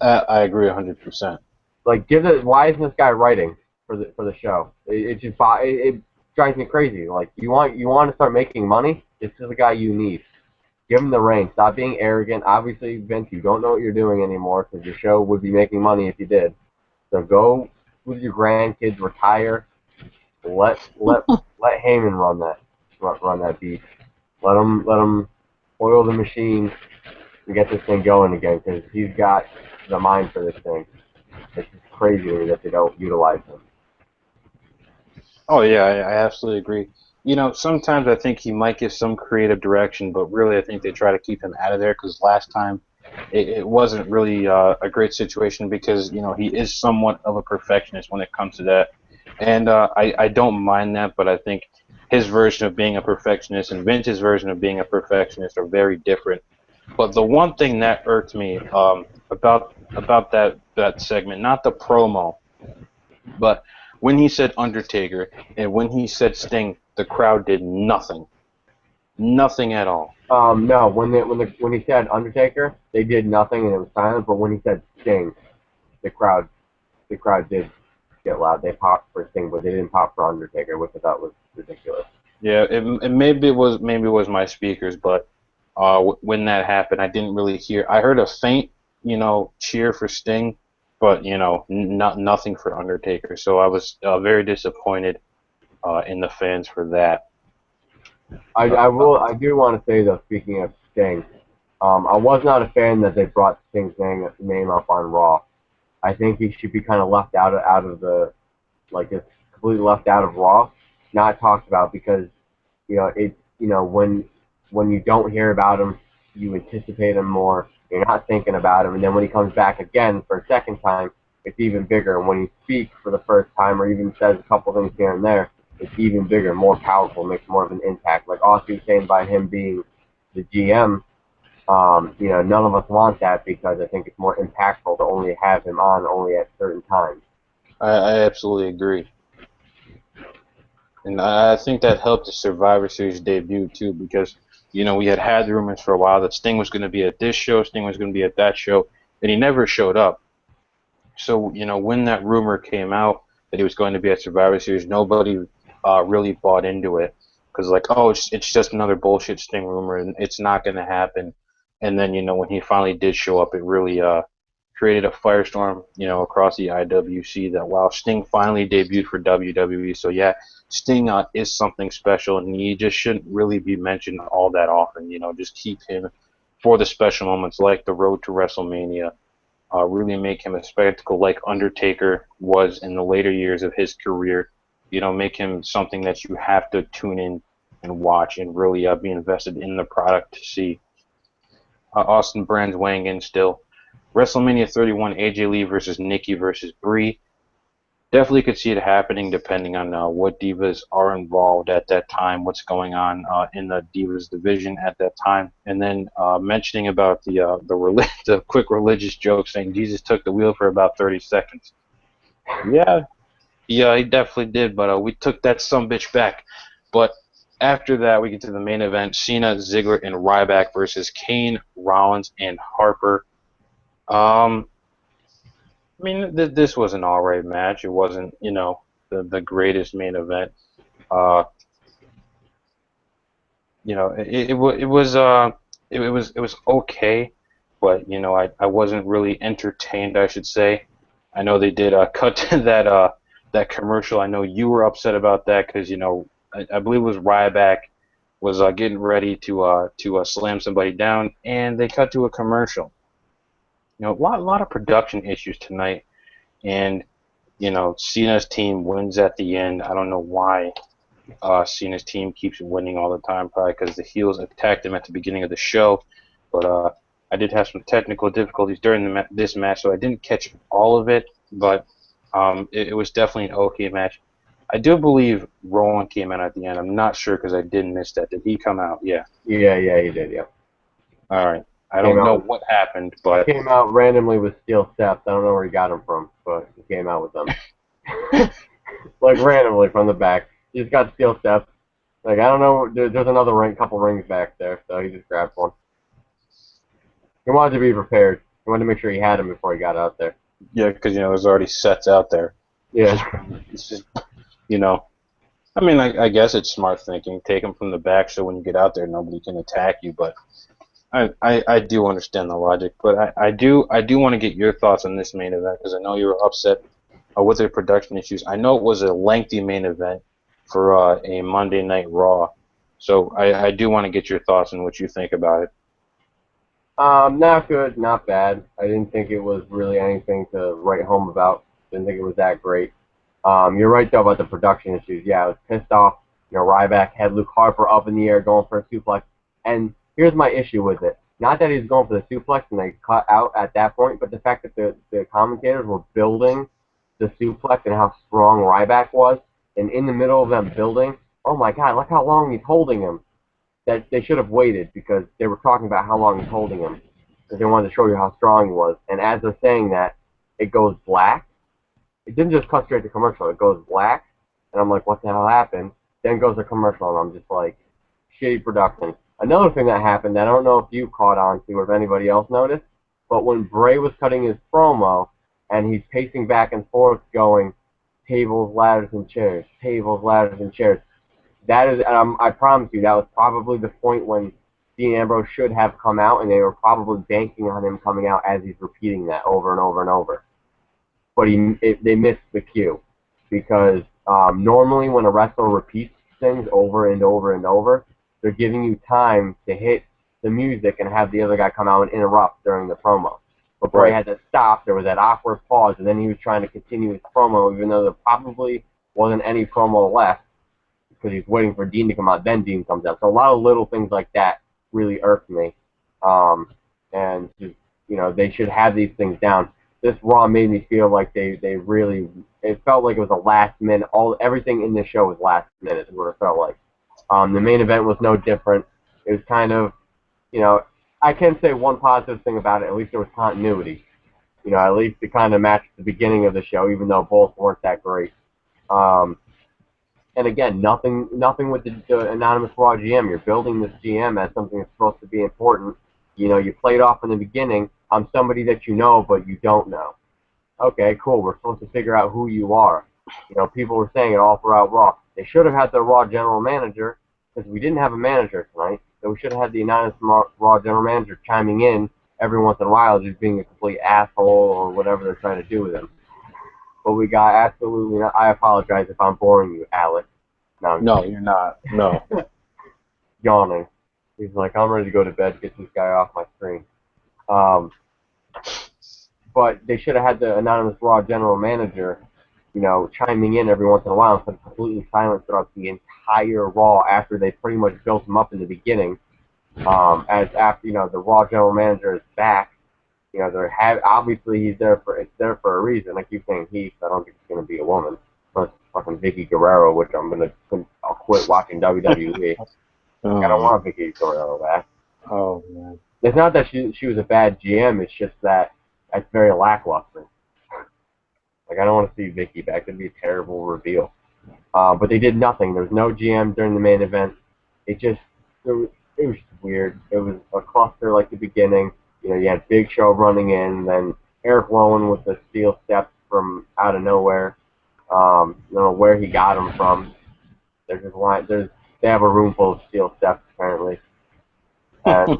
I agree 100%. Like, give it. Why isn't this guy writing for the show? It just it drives me crazy. Like, you want to start making money? This is the guy you need. Give him the reins. Stop being arrogant. Obviously, Vince, you don't know what you're doing anymore because your show would be making money if you did. So go with your grandkids, retire. Let Heyman run that beat. Let him oil the machine and get this thing going again because he's got the mind for this thing. It's just crazy to me that they don't utilize him. Oh yeah, I absolutely agree. Sometimes I think he might give some creative direction, but really I think they try to keep him out of there because last time it wasn't really a great situation because he is somewhat of a perfectionist when it comes to that, and I don't mind that, but I think his version of being a perfectionist and Vince's version of being a perfectionist are very different. But the one thing that irked me about that segment, not the promo, but when he said Undertaker and when he said Sting, the crowd did nothing, nothing at all. No, when he said Undertaker, they did nothing and it was silent. But when he said Sting, the crowd the crowd did get loud. They popped for Sting, but they didn't pop for Undertaker, which I thought was ridiculous. Yeah, it maybe it was my speakers, but when that happened, I didn't really hear. I heard a faint, cheer for Sting, but nothing for Undertaker. So I was very disappointed in the fans for that. I do want to say though, speaking of Sting, I was not a fan that they brought Sting's name up on Raw. I think he should be kind of left out of the like it's completely left out of Raw, not talked about because when you don't hear about him, you anticipate him more. You're not thinking about him, and then when he comes back again for a second time, it's even bigger. And when he speaks for the first time, or even says a couple things here and there, it's even bigger, more powerful, makes more of an impact. Like Austin was saying, by him being the GM, none of us want that because I think it's more impactful to only have him on only at certain times. I absolutely agree. And I think that helped the Survivor Series debut too, because we had rumors for a while that Sting was going to be at this show, Sting was going to be at that show, and he never showed up. So when that rumor came out that he was going to be at Survivor Series, nobody really bought into it because like, oh, it's just another bullshit Sting rumor, and it's not going to happen. And then when he finally did show up, it really created a firestorm, across the IWC that wow, Sting finally debuted for WWE. So yeah, Sting is something special, and he just shouldn't really be mentioned all that often. Just keep him for the special moments like the road to WrestleMania. Really make him a spectacle like Undertaker was in the later years of his career. Make him something that you have to tune in and watch and really be invested in the product to see. Austin Brand's weighing in still. WrestleMania 31, AJ Lee versus Nikki versus Brie. Definitely could see it happening depending on what divas are involved at that time, what's going on in the divas division at that time, and then mentioning about the quick religious joke saying Jesus took the wheel for about 30 seconds. Yeah, yeah, he definitely did, but we took that sumbitch back. But after that, we get to the main event: Cena, Ziggler, and Ryback versus Kane, Rollins, and Harper. Um, I mean, this was an all-right match. It wasn't, the greatest main event. Uh, it was okay, but I wasn't really entertained, I should say. I know they did cut to that commercial. I know you were upset about that because I believe it was Ryback was getting ready to slam somebody down, and they cut to a commercial. A lot of production issues tonight, and Cena's team wins at the end. I don't know why Cena's team keeps winning all the time, probably because the heels attacked him at the beginning of the show. But I did have some technical difficulties during this match, so I didn't catch all of it. But It was definitely an okay match. I do believe Rowan came out at the end. I'm not sure because I did miss that. Did he come out? Yeah. Yeah, yeah, he did. Yeah, All right. I came don't out know with what happened, he but came out randomly with steel steps. I don't know where he got them from, but he came out with them. Like randomly from the back. He's got steel steps. Like I don't know. There's another couple rings back there, so he just grabbed one. He wanted to be prepared. He wanted to make sure he had them before he got out there. yeah, because there's already sets out there. It's just, Yeah. it's just, you know. I mean, I guess it's smart thinking. Take them from the back so when you get out there, nobody can attack you. But I do understand the logic. But I do want to get your thoughts on this main event because I know you were upset with the production issues. I know it was a lengthy main event for a Monday Night Raw. So I do want to get your thoughts on what you think about it. Not good, not bad. I didn't think it was really anything to write home about. Didn't think it was that great. You're right though about the production issues. Yeah, I was pissed off. Ryback had Luke Harper up in the air going for a suplex, and here's my issue with it. Not that he's going for the suplex and they cut out at that point, but the fact that the commentators were building the suplex and how strong Ryback was, and in the middle of them building, oh my God, look how long he's holding him. That they should have waited because they were talking about how long he's holding him because they wanted to show you how strong he was. And as they're saying that, it goes black. It didn't just cut straight to commercial. It goes black, and I'm like, what the hell happened? Then goes the commercial, and I'm just like, shitty production. Another thing that happened, I don't know if you caught on to or if anybody else noticed, but when Bray was cutting his promo, and he's pacing back and forth going, tables, ladders, and chairs, tables, ladders, and chairs. That is, I promise you, that was probably the point when Dean Ambrose should have come out, and they were probably banking on him coming out as he's repeating that over and over and over. But they missed the cue because normally when a wrestler repeats things over and over and over, they're giving you time to hit the music and have the other guy come out and interrupt during the promo. But Bray Right. had to stop. There was that awkward pause, and then he was trying to continue his promo, even though there probably wasn't any promo left because he's waiting for Dean to come out. Then Dean comes out. So a lot of little things like that really irked me. And just, they should have these things down. This Raw made me feel like they really. It felt like it was a last minute. Everything in this show was last minute. Is what it felt like. The main event was no different. It was kind of, I can say one positive thing about it. At least there was continuity. At least it kind of matched the beginning of the show, even though both weren't that great. And again, nothing with the anonymous Raw GM. You're building this GM as something that's supposed to be important. You played off in the beginning. I'm somebody that you know, but you don't know. Okay, cool. We're supposed to figure out who you are. People were saying it all throughout Raw. They should have had the Raw general manager because we didn't have a manager tonight. So we should have had the anonymous Raw general manager chiming in every once in a while, just being a complete asshole or whatever they're trying to do with him. But we got absolutely not. I apologize if I'm boring you, Alec. No, you're not. No. Yawning. He's like, I'm ready to go to bed, get this guy off my screen. But they should have had the anonymous Raw general manager, chiming in every once in a while instead of completely silent throughout the entire Raw after they pretty much built him up in the beginning. As after, the Raw general manager is back, obviously it's there for a reason. I keep saying he, so I don't think it's going to be a woman. But fucking Vicky Guerrero, which I'll quit watching WWE. I don't want Vicky Guerrero back. Oh man. It's not that she was a bad GM. It's just that it's very lackluster. Like I don't want to see Vicky back. It'd be a terrible reveal. But they did nothing. There was no GM during the main event. It was just weird. It was a cluster like the beginning. You had Big Show running in, then Eric Rowan with the steel steps from out of nowhere. I don't know where he got them from. They have a room full of steel steps apparently, and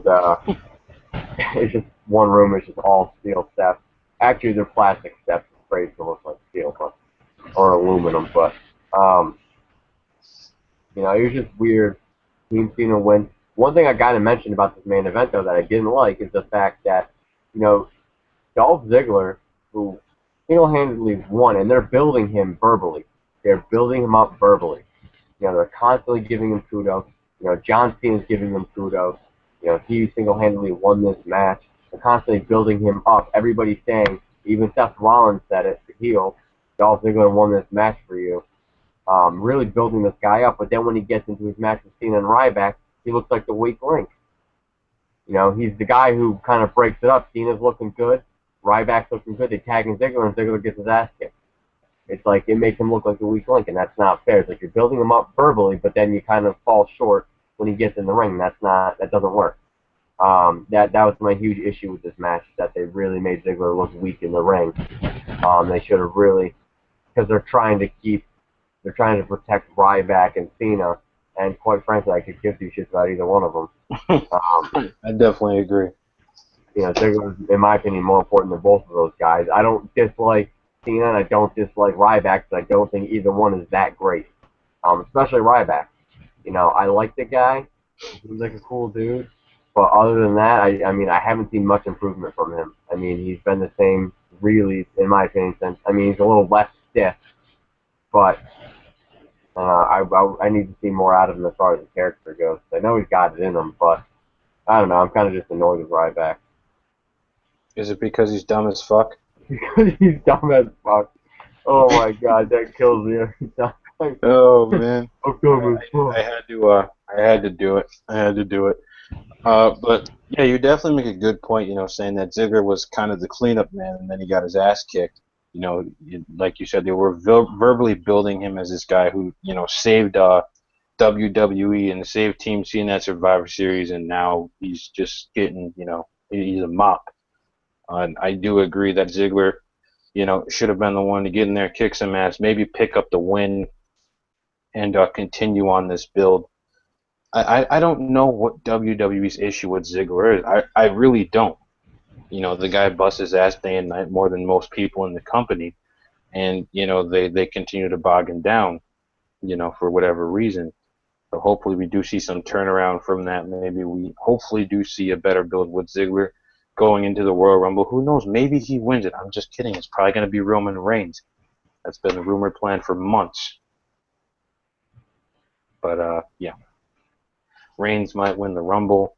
it's just one room is just all steel steps. Actually, they're plastic steps sprayed to look like steel, or aluminum. But it was just weird. Team Cena win. One thing I got to mention about this main event though that I didn't like is the fact that Dolph Ziggler, who single-handedly won, and they're building him verbally. They're building him up verbally. They're constantly giving him kudos. John Cena's giving him kudos. He single-handedly won this match. They're constantly building him up. Everybody's saying, even Seth Rollins said it, the heel, Dolph Ziggler won this match for you. Really building this guy up, but then when he gets into his match with Cena and Ryback, he looks like the weak link. You know, he's the guy who kind of breaks it up. Cena's looking good, Ryback's looking good. They tag in Ziggler, and Ziggler gets his ass kicked. It's like it makes him look like the weak link, and that's not fair. It's like you're building him up verbally, but then you kind of fall short when he gets in the ring. That doesn't work. That was my huge issue with this match, that they really made Ziggler look weak in the ring. They should have really, because they're trying to protect Ryback and Cena, and quite frankly, I could give two shits about either one of them. I definitely agree. You know, Ziggler is, in my opinion, more important than both of those guys. I don't dislike Cena, and I don't dislike Ryback, because I don't think either one is that great. Especially Ryback. You know, I like the guy. He seems like a cool dude. But other than that, I mean, I haven't seen much improvement from him. I mean, he's been the same, really, in my opinion, since, I mean, he's a little less stiff, but I need to see more out of him as far as the character goes. I know he's got it in him, but I don't know. I'm kind of just annoyed with Ryback. Is it because he's dumb as fuck? Because he's dumb as fuck. Oh my god, that kills me every time. Oh man, I'm dumb as fuck. I had to do it. I had to do it. But yeah, you definitely make a good point. You know, saying that Ziggler was kind of the cleanup man, and then he got his ass kicked. You know, like you said, they were verbally building him as this guy who, you know, saved WWE and saved Team Cena at Survivor Series, and now he's just getting, you know, he's a mop. And I do agree that Ziggler, you know, should have been the one to get in there, kick some ass, maybe pick up the win, and continue on this build. I don't know what WWE's issue with Ziggler is. I really don't. You know, the guy busts his ass day and night more than most people in the company, and you know they continue to bog him down, you know, for whatever reason. So hopefully we do see some turnaround from that. Maybe we hopefully do see a better build with Ziggler going into the Royal Rumble. Who knows? Maybe he wins it. I'm just kidding. It's probably going to be Roman Reigns. That's been the rumored plan for months. But yeah, Reigns might win the Rumble,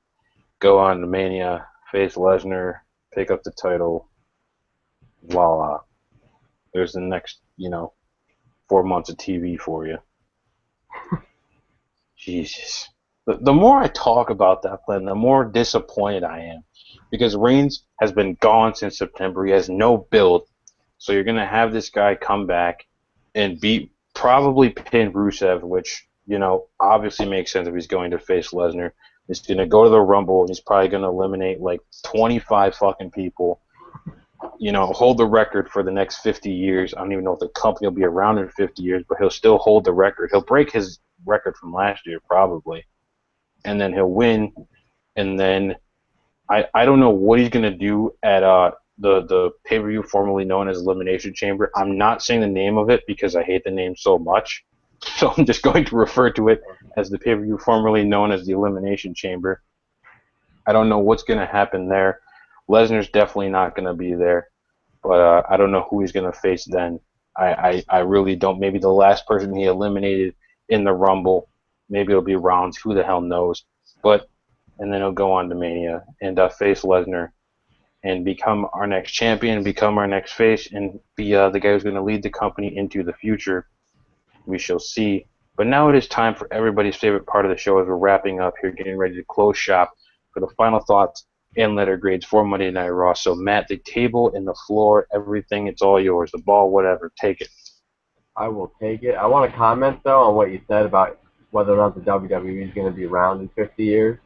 go on to Mania, face Lesnar, pick up the title. Voila. There's the next, you know, 4 months of TV for you. Jesus. The more I talk about that plan, the more disappointed I am. Because Reigns has been gone since September. He has no build. So you're going to have this guy come back and probably pin Rusev, which, you know, obviously makes sense if he's going to face Lesnar. He's going to go to the Rumble, and he's probably going to eliminate like 25 fucking people. You know, hold the record for the next 50 years. I don't even know if the company will be around in 50 years, but he'll still hold the record. He'll break his record from last year, probably. And then he'll win. And then I don't know what he's going to do at the pay-per-view formerly known as Elimination Chamber. I'm not saying the name of it because I hate the name so much. So I'm just going to refer to it as the pay-per-view formerly known as the Elimination Chamber. I don't know what's going to happen there. Lesnar's definitely not going to be there, but I don't know who he's going to face then. I really don't. Maybe the last person he eliminated in the Rumble, maybe it'll be Rollins. Who the hell knows? And then he'll go on to Mania and face Lesnar and become our next champion, become our next face, and be the guy who's going to lead the company into the future. We shall see. But now it is time for everybody's favorite part of the show as we're wrapping up here, getting ready to close shop for the final thoughts and letter grades for Monday Night Raw. So, Matt, the table and the floor, everything, it's all yours. The ball, whatever. Take it. I will take it. I want to comment, though, on what you said about whether or not the WWE is going to be around in 50 years.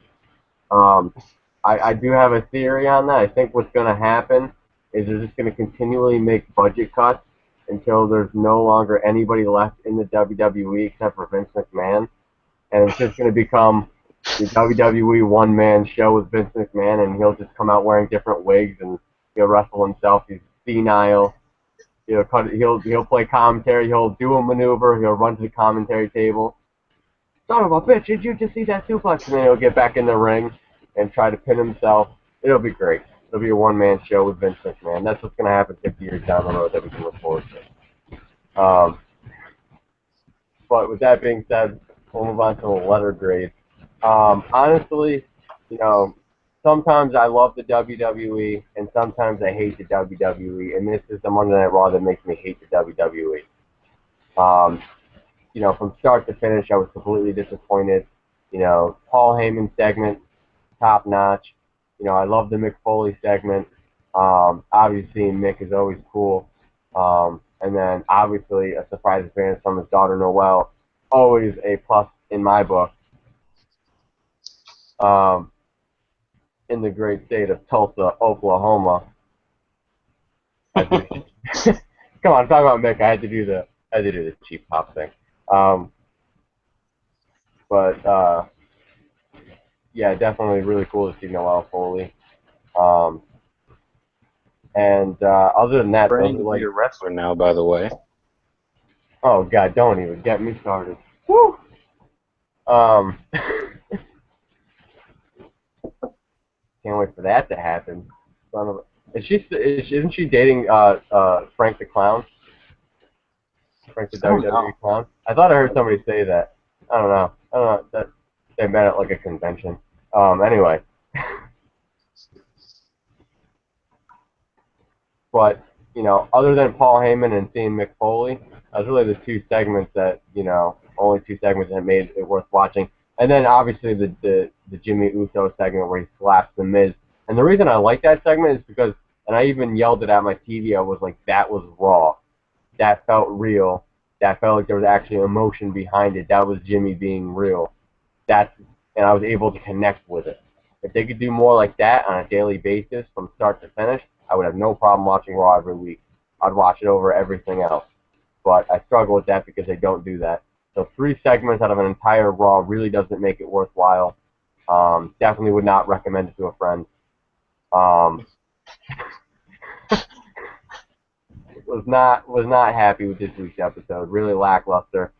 I do have a theory on that. I think what's going to happen is they're just going to continually make budget cuts until there's no longer anybody left in the WWE except for Vince McMahon. And it's just going to become the WWE one-man show with Vince McMahon, and he'll just come out wearing different wigs and he'll wrestle himself. He's senile. He'll play commentary. He'll do a maneuver. He'll run to the commentary table. Son of a bitch, did you just see that suplex? And then he'll get back in the ring and try to pin himself. It'll be great. It'll be a one-man show with Vince McMahon. That's what's going to happen 50 years down the road that we can look forward to. But with that being said, we'll move on to the letter grade. Honestly, you know, sometimes I love the WWE and sometimes I hate the WWE, and this is the Monday Night Raw that makes me hate the WWE. Um, from start to finish, I was completely disappointed. Paul Heyman segment, top notch. I love the Mick Foley segment. Obviously, Mick is always cool. And then, obviously, a surprise appearance from his daughter Noelle, always a plus in my book. Um, in the great state of Tulsa, Oklahoma. Come on, I'm talking about Mick. I had to do the cheap pop thing. Um, but yeah, definitely really cool to see Noelle Foley. Um, and other than that, those Praying are to be like, a wrestler now, by the way. oh god, don't even get me started. Woo! Um, can't wait for that to happen. Son of isn't she dating Frank the Clown? Frank the I don't WWE know. Clown? I thought I heard somebody say that. I don't know. I don't know. That they met at like a convention. Anyway, but other than Paul Heyman and seeing Mick Foley, those really the two segments that only two segments that made it worth watching. And then obviously the Jimmy Uso segment where he slaps the Miz. And the reason I like that segment is because, and I even yelled it at my TV. I was like, that was raw. That felt real. That felt like there was actually emotion behind it. That was Jimmy being real. That's and I was able to connect with it. If they could do more like that on a daily basis from start to finish, I would have no problem watching Raw every week. I'd watch it over everything else. But I struggle with that because they don't do that. So 3 segments out of an entire Raw really doesn't make it worthwhile. Definitely would not recommend it to a friend. Um, was not happy with this week's episode. Really lackluster.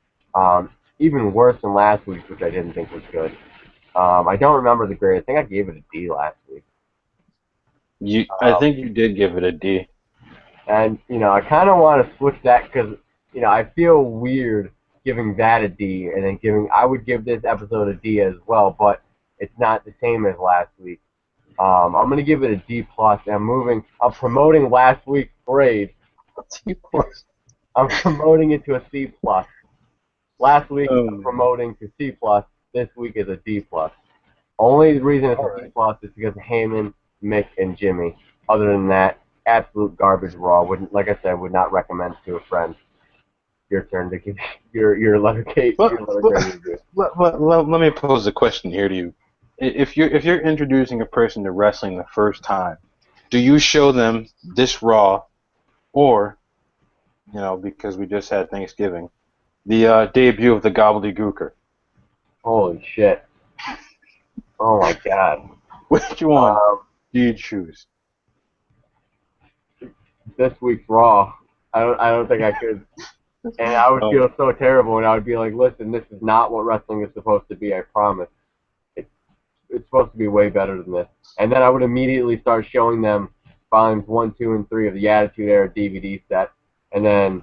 Even worse than last week's, which I didn't think was good. I don't remember the grade. I think I gave it a D last week. I Um, think you did give it a D. and I kind of want to switch that because I feel weird giving that a D and then giving. I would give this episode a D as well, but it's not the same as last week. I'm gonna give it a D plus. And I'm promoting last week's grade. D plus. I'm promoting it to a C plus. Last week I'm Um, promoting to C plus. This week is a D plus. Only reason it's all a D right. plus is because of Heyman, Mick, and Jimmy. Other than that, absolute garbage Raw. Wouldn't, like I said, would not recommend to a friend. Your turn to give your letter Kate But, your letter but grade review. let me pose a question here to you. If you're introducing a person to wrestling the first time, do you show them this Raw, or because we just had Thanksgiving, the debut of the Gobbledygooker? Holy shit! Oh my god. Which one Um, do you choose? this week's Raw. I don't think I could. And I would Oh, feel so terrible, and I would be like, listen, this is not what wrestling is supposed to be. I promise. It's it's supposed to be way better than this. And then I would immediately start showing them volumes 1, 2, and 3 of the Attitude Era DVD set, and then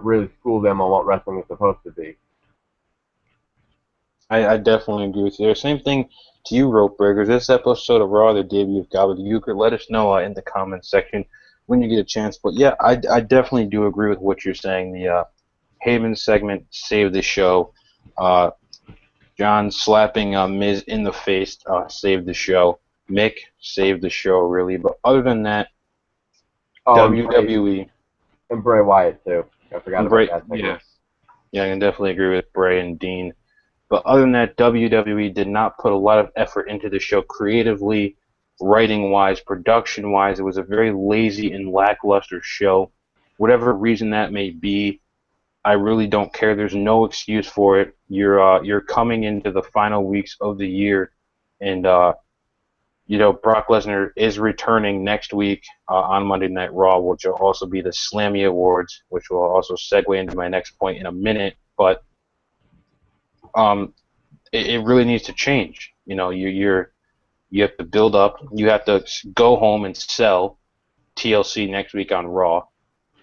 really school them on what wrestling is supposed to be. I definitely agree with you. Same thing to you, Rope Breakers. This episode of Raw, the debut of Gobbledygooker, let us know in the comments section when you get a chance. But yeah, I definitely do agree with what you're saying. The Heyman segment saved the show. Uh, John slapping Miz in the face saved the show. Mick saved the show, really. But other than that, Oh, WWE, and Bray Wyatt too. I forgot about Bray, that yeah, segment. yeah, I can definitely agree with Bray and Dean. But other than that, WWE did not put a lot of effort into the show creatively, writing wise, production wise. It was a very lazy and lackluster show. Whatever reason that may be, I really don't care. There's no excuse for it. You're coming into the final weeks of the year, and Brock Lesnar is returning next week on Monday Night Raw, which will also be the Slammy Awards, which will also segue into my next point in a minute. But um, it really needs to change. You have to build up. You have to go home and sell TLC next week on Raw,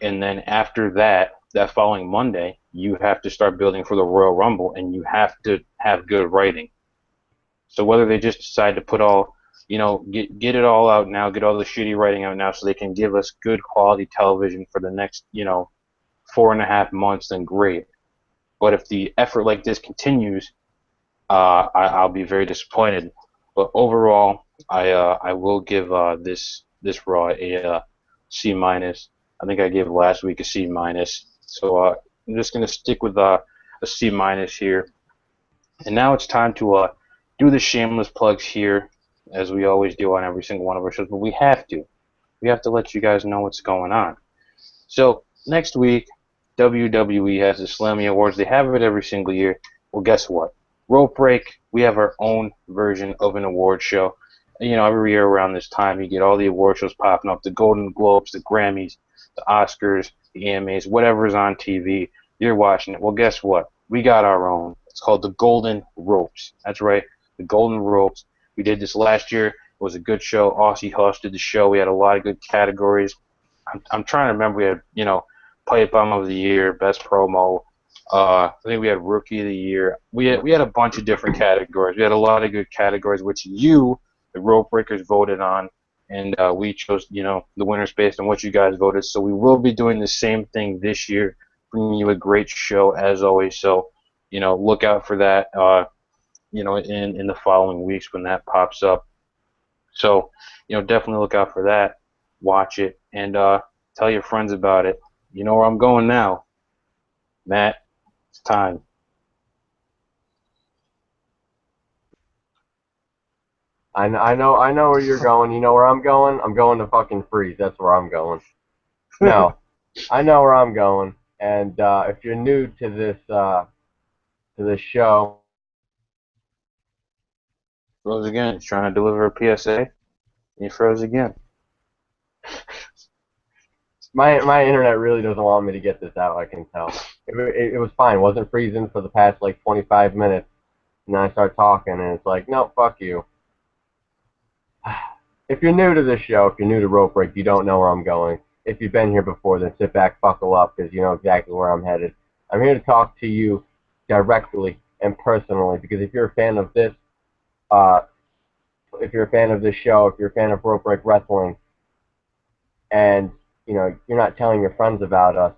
and then after that, that following Monday, you have to start building for the Royal Rumble, and you have to have good writing. So whether they just decide to put all get it all out now, get all the shitty writing out now, so they can give us good quality television for the next 4.5 months. Then great. But if the effort like this continues, I'll be very disappointed. But overall, I will give this Raw a C minus. I think I gave last week a C minus. So I'm just gonna stick with a C minus here. And now it's time to do the shameless plugs here, as we always do on every single one of our shows. But we have to. We have to let you guys know what's going on. So next week, WWE has the Slammy Awards. They have it every single year. Well, guess what? Rope Break, we have our own version of an award show. Every year around this time, you get all the award shows popping up, the Golden Globes, the Grammys, the Oscars, the AMAs, whatever's on TV, you're watching it. Well, guess what? We got our own. It's called the Golden Ropes. That's right, the Golden Ropes. We did this last year. It was a good show. Aussie hosted the show. We had a lot of good categories. I'm trying to remember. We had, Pipe Bomb of the Year, Best Promo. I think we had Rookie of the Year. We had a bunch of different categories. We had a lot of good categories, which you, the Rope Breakers, voted on, and we chose, the winners based on what you guys voted. So we will be doing the same thing this year, bringing you a great show as always. So, look out for that, in the following weeks when that pops up. So, definitely look out for that. Watch it and tell your friends about it. You know where I'm going now, Matt. It's time. I know where you're going. You know where I'm going? I'm going to fucking freeze. That's where I'm going. No, I know where I'm going. And if you're new to this show, Froze again. He's trying to deliver a PSA. And he froze again. my internet really doesn't want me to get this out. I can tell. It was fine. It wasn't freezing for the past like 25 minutes. And then I start talking, and it's like, no, fuck you. If you're new to this show, if you're new to Rope Break, you don't know where I'm going. If you've been here before, then sit back, buckle up, because you know exactly where I'm headed. I'm here to talk to you directly and personally, because if you're a fan of this, uh, if you're a fan of this show, if you're a fan of Rope Break Wrestling, and you're not telling your friends about us,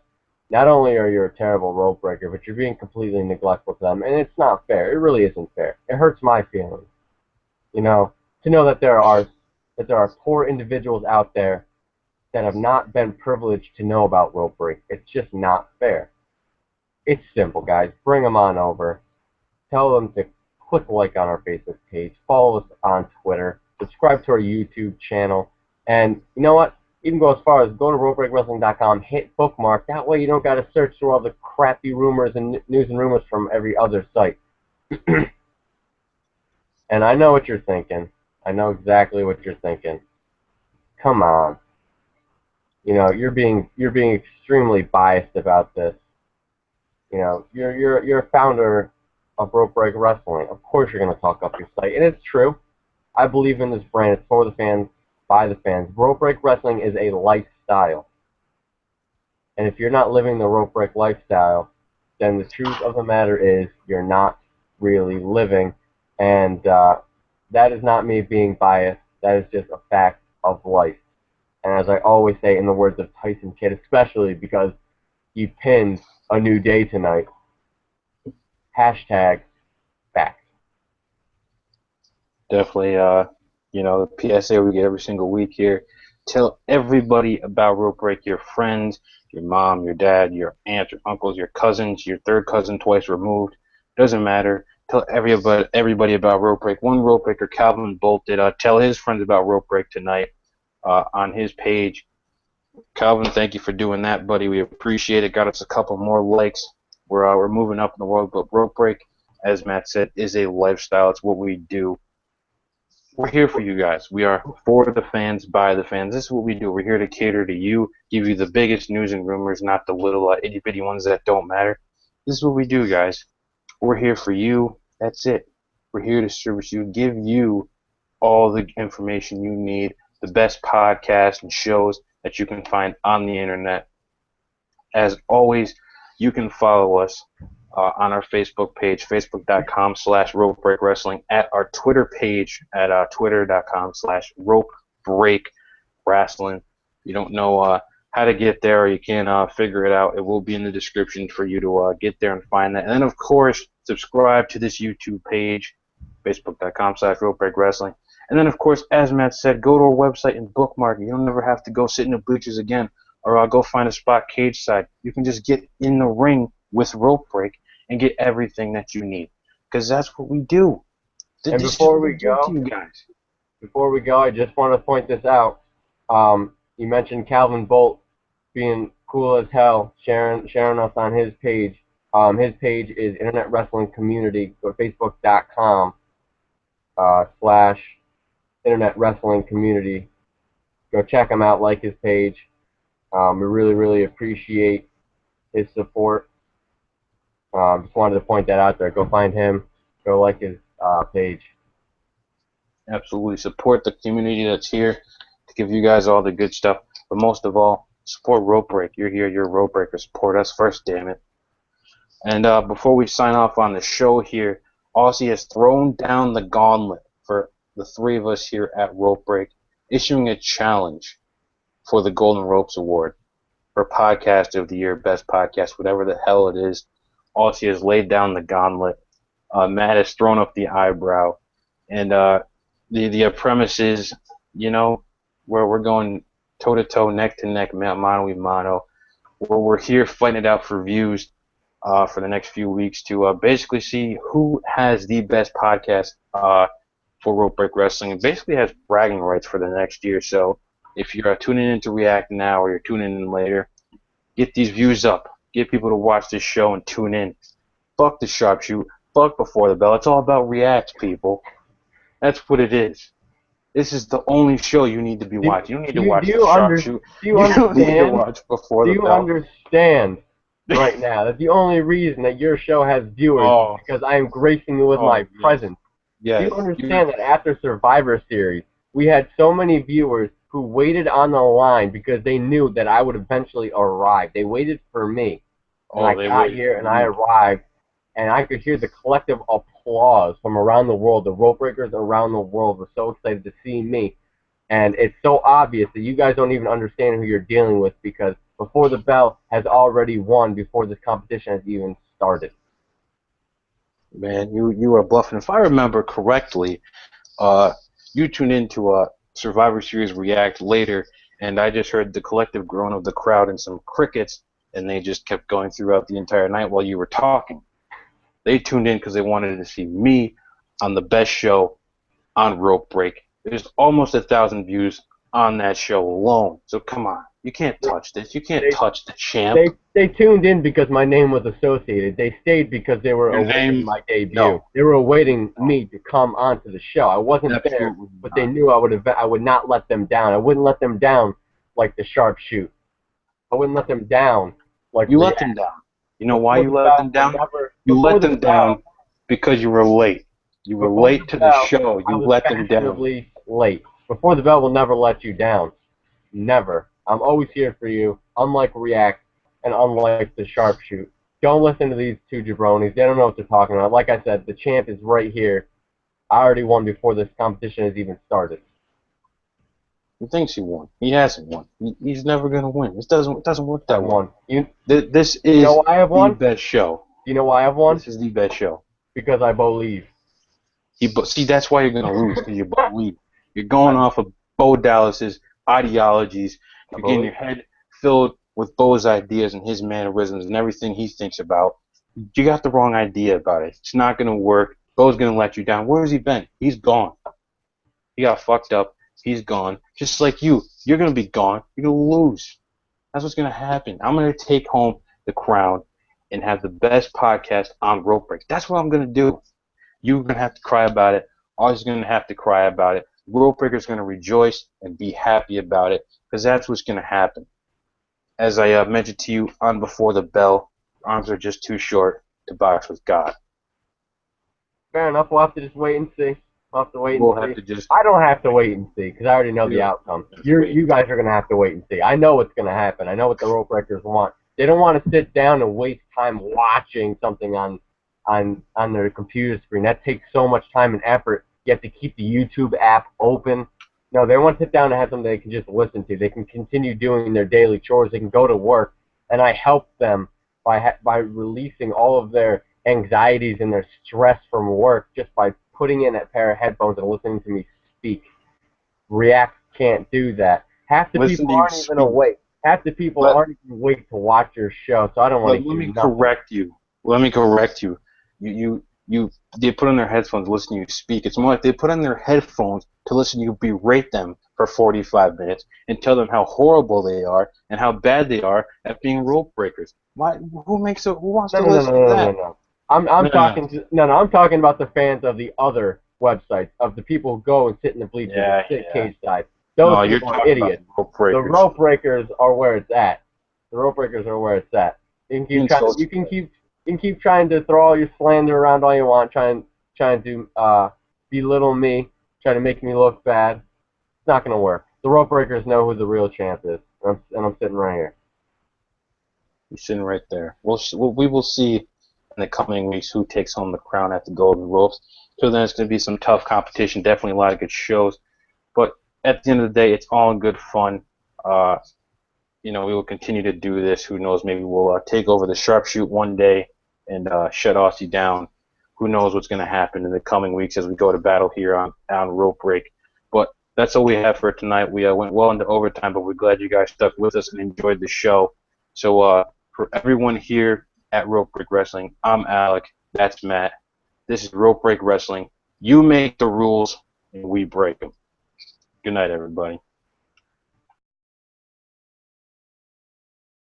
not only are you a terrible rope breaker, but you're being completely neglectful to them, and it's not fair. It really isn't fair. It hurts my feelings, to know that there are poor individuals out there that have not been privileged to know about rope break. It's just not fair. It's simple, guys. Bring them on over. Tell them to click like on our Facebook page, follow us on Twitter, subscribe to our YouTube channel, and you know what? Even go as far as go to ropebreakwrestling.com, hit bookmark. That way you don't got to search through all the crappy rumors and news and rumors from every other site. And I know what you're thinking. I know exactly what you're thinking. Come on. You're being extremely biased about this. You're a founder of Rope Break Wrestling. Of course you're going to talk up your site. And it's true. I believe in this brand. It's for the fans, by the fans. Rope Break Wrestling is a lifestyle. And if you're not living the Rope Break lifestyle, then the truth of the matter is you're not really living. And that is not me being biased. That is just a fact of life. And as I always say, in the words of Tyson Kidd, especially because he pinned A New Day tonight, hashtag fact. Definitely, the PSA we get every single week here. Tell everybody about Rope Break. Your friends, your mom, your dad, your aunts, your uncles, your cousins, your third cousin twice removed. Doesn't matter. Tell everybody about Rope Break. One Rope Breaker, Calvin Bolt, did tell his friends about Rope Break tonight on his page. Calvin, thank you for doing that, buddy. We appreciate it. Got us a couple more likes. We're moving up in the world, but Rope Break, as Matt said, is a lifestyle. It's what we do. We're here for you guys. We are for the fans, by the fans. This is what we do. We're here to cater to you, give you the biggest news and rumors, not the little itty-bitty ones that don't matter. This is what we do, guys. We're here for you. That's it. We're here to service you, give you all the information you need, the best podcasts and shows that you can find on the internet. As always, you can follow us on our Facebook page, facebook.com/ropebreakwrestling, at our Twitter page at twitter.com/ropebreakwrestling. You don't know how to get there, or you can't figure it out, it will be in the description for you to get there and find that. And then, of course, subscribe to this YouTube page, facebook.com/ropebreakwrestling. And then, of course, as Matt said, go to our website and bookmark it. You don't never have to go sit in the bleachers again, or go find a spot cage side. You can just get in the ring with Rope Break and get everything that you need, because that's what we do. And This is what we do to you guys. Before we go, I just want to point this out. You mentioned Calvin Bolt being cool as hell, sharing us on his page. His page is Internet Wrestling Community. Go to facebook.com / Internet Wrestling Community. Go check him out, like his page. We really, really appreciate his support. Just wanted to point that out there. Go find him. Go like his page. Absolutely. Support the community that's here to give you guys all the good stuff. But most of all, support Rope Break. You're here. You're a Rope Breaker. Support us first, damn it. And before we sign off on the show here, Aussie has thrown down the gauntlet for the three of us here at Rope Break, issuing a challenge for the Golden Ropes Award for Podcast of the Year, Best Podcast, whatever the hell it is. Aussie has laid down the gauntlet. Matt has thrown up the eyebrow. And the premise is, where we're going toe-to-toe, neck-to-neck, mano a mano, where we're here fighting it out for views for the next few weeks to basically see who has the best podcast for Rope Break Wrestling, and basically has bragging rights for the next year. So if you're tuning in to react now, or you're tuning in later, get these views up. Get people to watch this show and tune in. Fuck the sharpshoot. Fuck Before the Bell. It's all about react, people. That's what it is. This is the only show you need to be watching. You don't need to watch the sharpshoot. Do you understand? Need to watch Before the Bell. Do you understand right now that the only reason that your show has viewers is because I am gracing you with my presence? Yes. Do you understand that after Survivor Series, we had so many viewers who waited on the line because they knew that I would eventually arrive. They waited for me. And I got here and I arrived, and I could hear the collective applause from around the world. The Rope Breakers around the world were so excited to see me. And it's so obvious that you guys don't even understand who you're dealing with, because Before the Bell has already won before this competition has even started. Man, you are bluffing. If I remember correctly, you tuned into a Survivor Series React later, and I just heard the collective groan of the crowd and some crickets, and they just kept going throughout the entire night while you were talking. They tuned in because they wanted to see me on the best show on Rope Break. There's almost 1,000 views on that show alone. So come on. You can't touch this. You can't touch the champ. They tuned in because my name was associated. They stayed because they were awaiting my debut. No. They were awaiting me to come onto the show. I wasn't there, but they knew I would not let them down. I wouldn't let them down like the sharpshoot. I wouldn't let them down like you let them down. You know why you let them down? You let them down because you were late. You were late to the show. You let them down. Late. Before the Bell will never let you down. Never. I'm always here for you, unlike React and unlike the Sharpshoot. Don't listen to these two jabronis. They don't know what they're talking about. Like I said, the champ is right here. I already won before this competition has even started. He thinks he won. He hasn't won. He's never going to win. It doesn't work that way. This is the best show. Do you know why I've won? This is the best show. Because I believe. See, that's why you're going to lose, because you believe. You're going off of Bo Dallas's ideologies. You're getting your head filled with Bo's ideas and his mannerisms and everything he thinks about. You got the wrong idea about it. It's not going to work. Bo's going to let you down. Where has he been? He's gone. He got fucked up. He's gone. Just like you. You're going to be gone. You're going to lose. That's what's going to happen. I'm going to take home the crown and have the best podcast on Rope Break. That's what I'm going to do. You're going to have to cry about it. Ollie's going to have to cry about it. Rope Breaker's going to rejoice and be happy about it, because that's what's going to happen. As I mentioned to you on Before the Bell, arms are just too short to box with God. Fair enough. We'll have to just wait and see. We'll have to wait and see. I don't have to wait and see, because I already know the outcome. You guys are going to have to wait and see. I know what's going to happen. I know what the Rope Breakers want. They don't want to sit down and waste time watching something on their computer screen. That takes so much time and effort. You have to keep the YouTube app open. No, they want to sit down and have something they can just listen to. They can continue doing their daily chores. They can go to work, and I help them by releasing all of their anxieties and their stress from work just by putting in a pair of headphones and listening to me speak. React can't do that. Half the Listen people to you aren't even speak. awake. Half the people Let aren't even awake to watch your show, so I don't want to let hear me nothing. correct you. Let me correct you. You they put on their headphones to listen to you speak. It's more like they put on their headphones to listen to you berate them for 45 minutes and tell them how horrible they are and how bad they are at being rope breakers. Why? Who wants No, to no, no, no, listen to no, no, that? no. I'm No, no, no. talking to no, no. I'm talking about the fans of the other websites, of the people who go and sit in the bleachers and Yeah, sit yeah. cage side. Those No, you're people are talking about idiots. the rope The breakers. rope breakers are where it's at. The rope breakers are where it's at. You can You keep trying. insult You can keep trying to throw all your slander around all you want, trying to belittle me, trying to make me look bad. It's not gonna work. The rope breakers know who the real champ is, and I'm sitting right here. He's sitting right there. We will see in the coming weeks who takes home the crown at the Golden Ropes. So then it's going to be some tough competition. Definitely a lot of good shows. But at the end of the day, it's all in good fun. Uh, we will continue to do this. Who knows? Maybe we'll take over the sharpshoot one day and shut Aussie down. Who knows what's going to happen in the coming weeks as we go to battle here on Rope Break. But that's all we have for tonight. We went well into overtime, but we're glad you guys stuck with us and enjoyed the show. So for everyone here at Rope Break Wrestling, I'm Alec. That's Matt. This is Rope Break Wrestling. You make the rules, and we break them. Good night, everybody.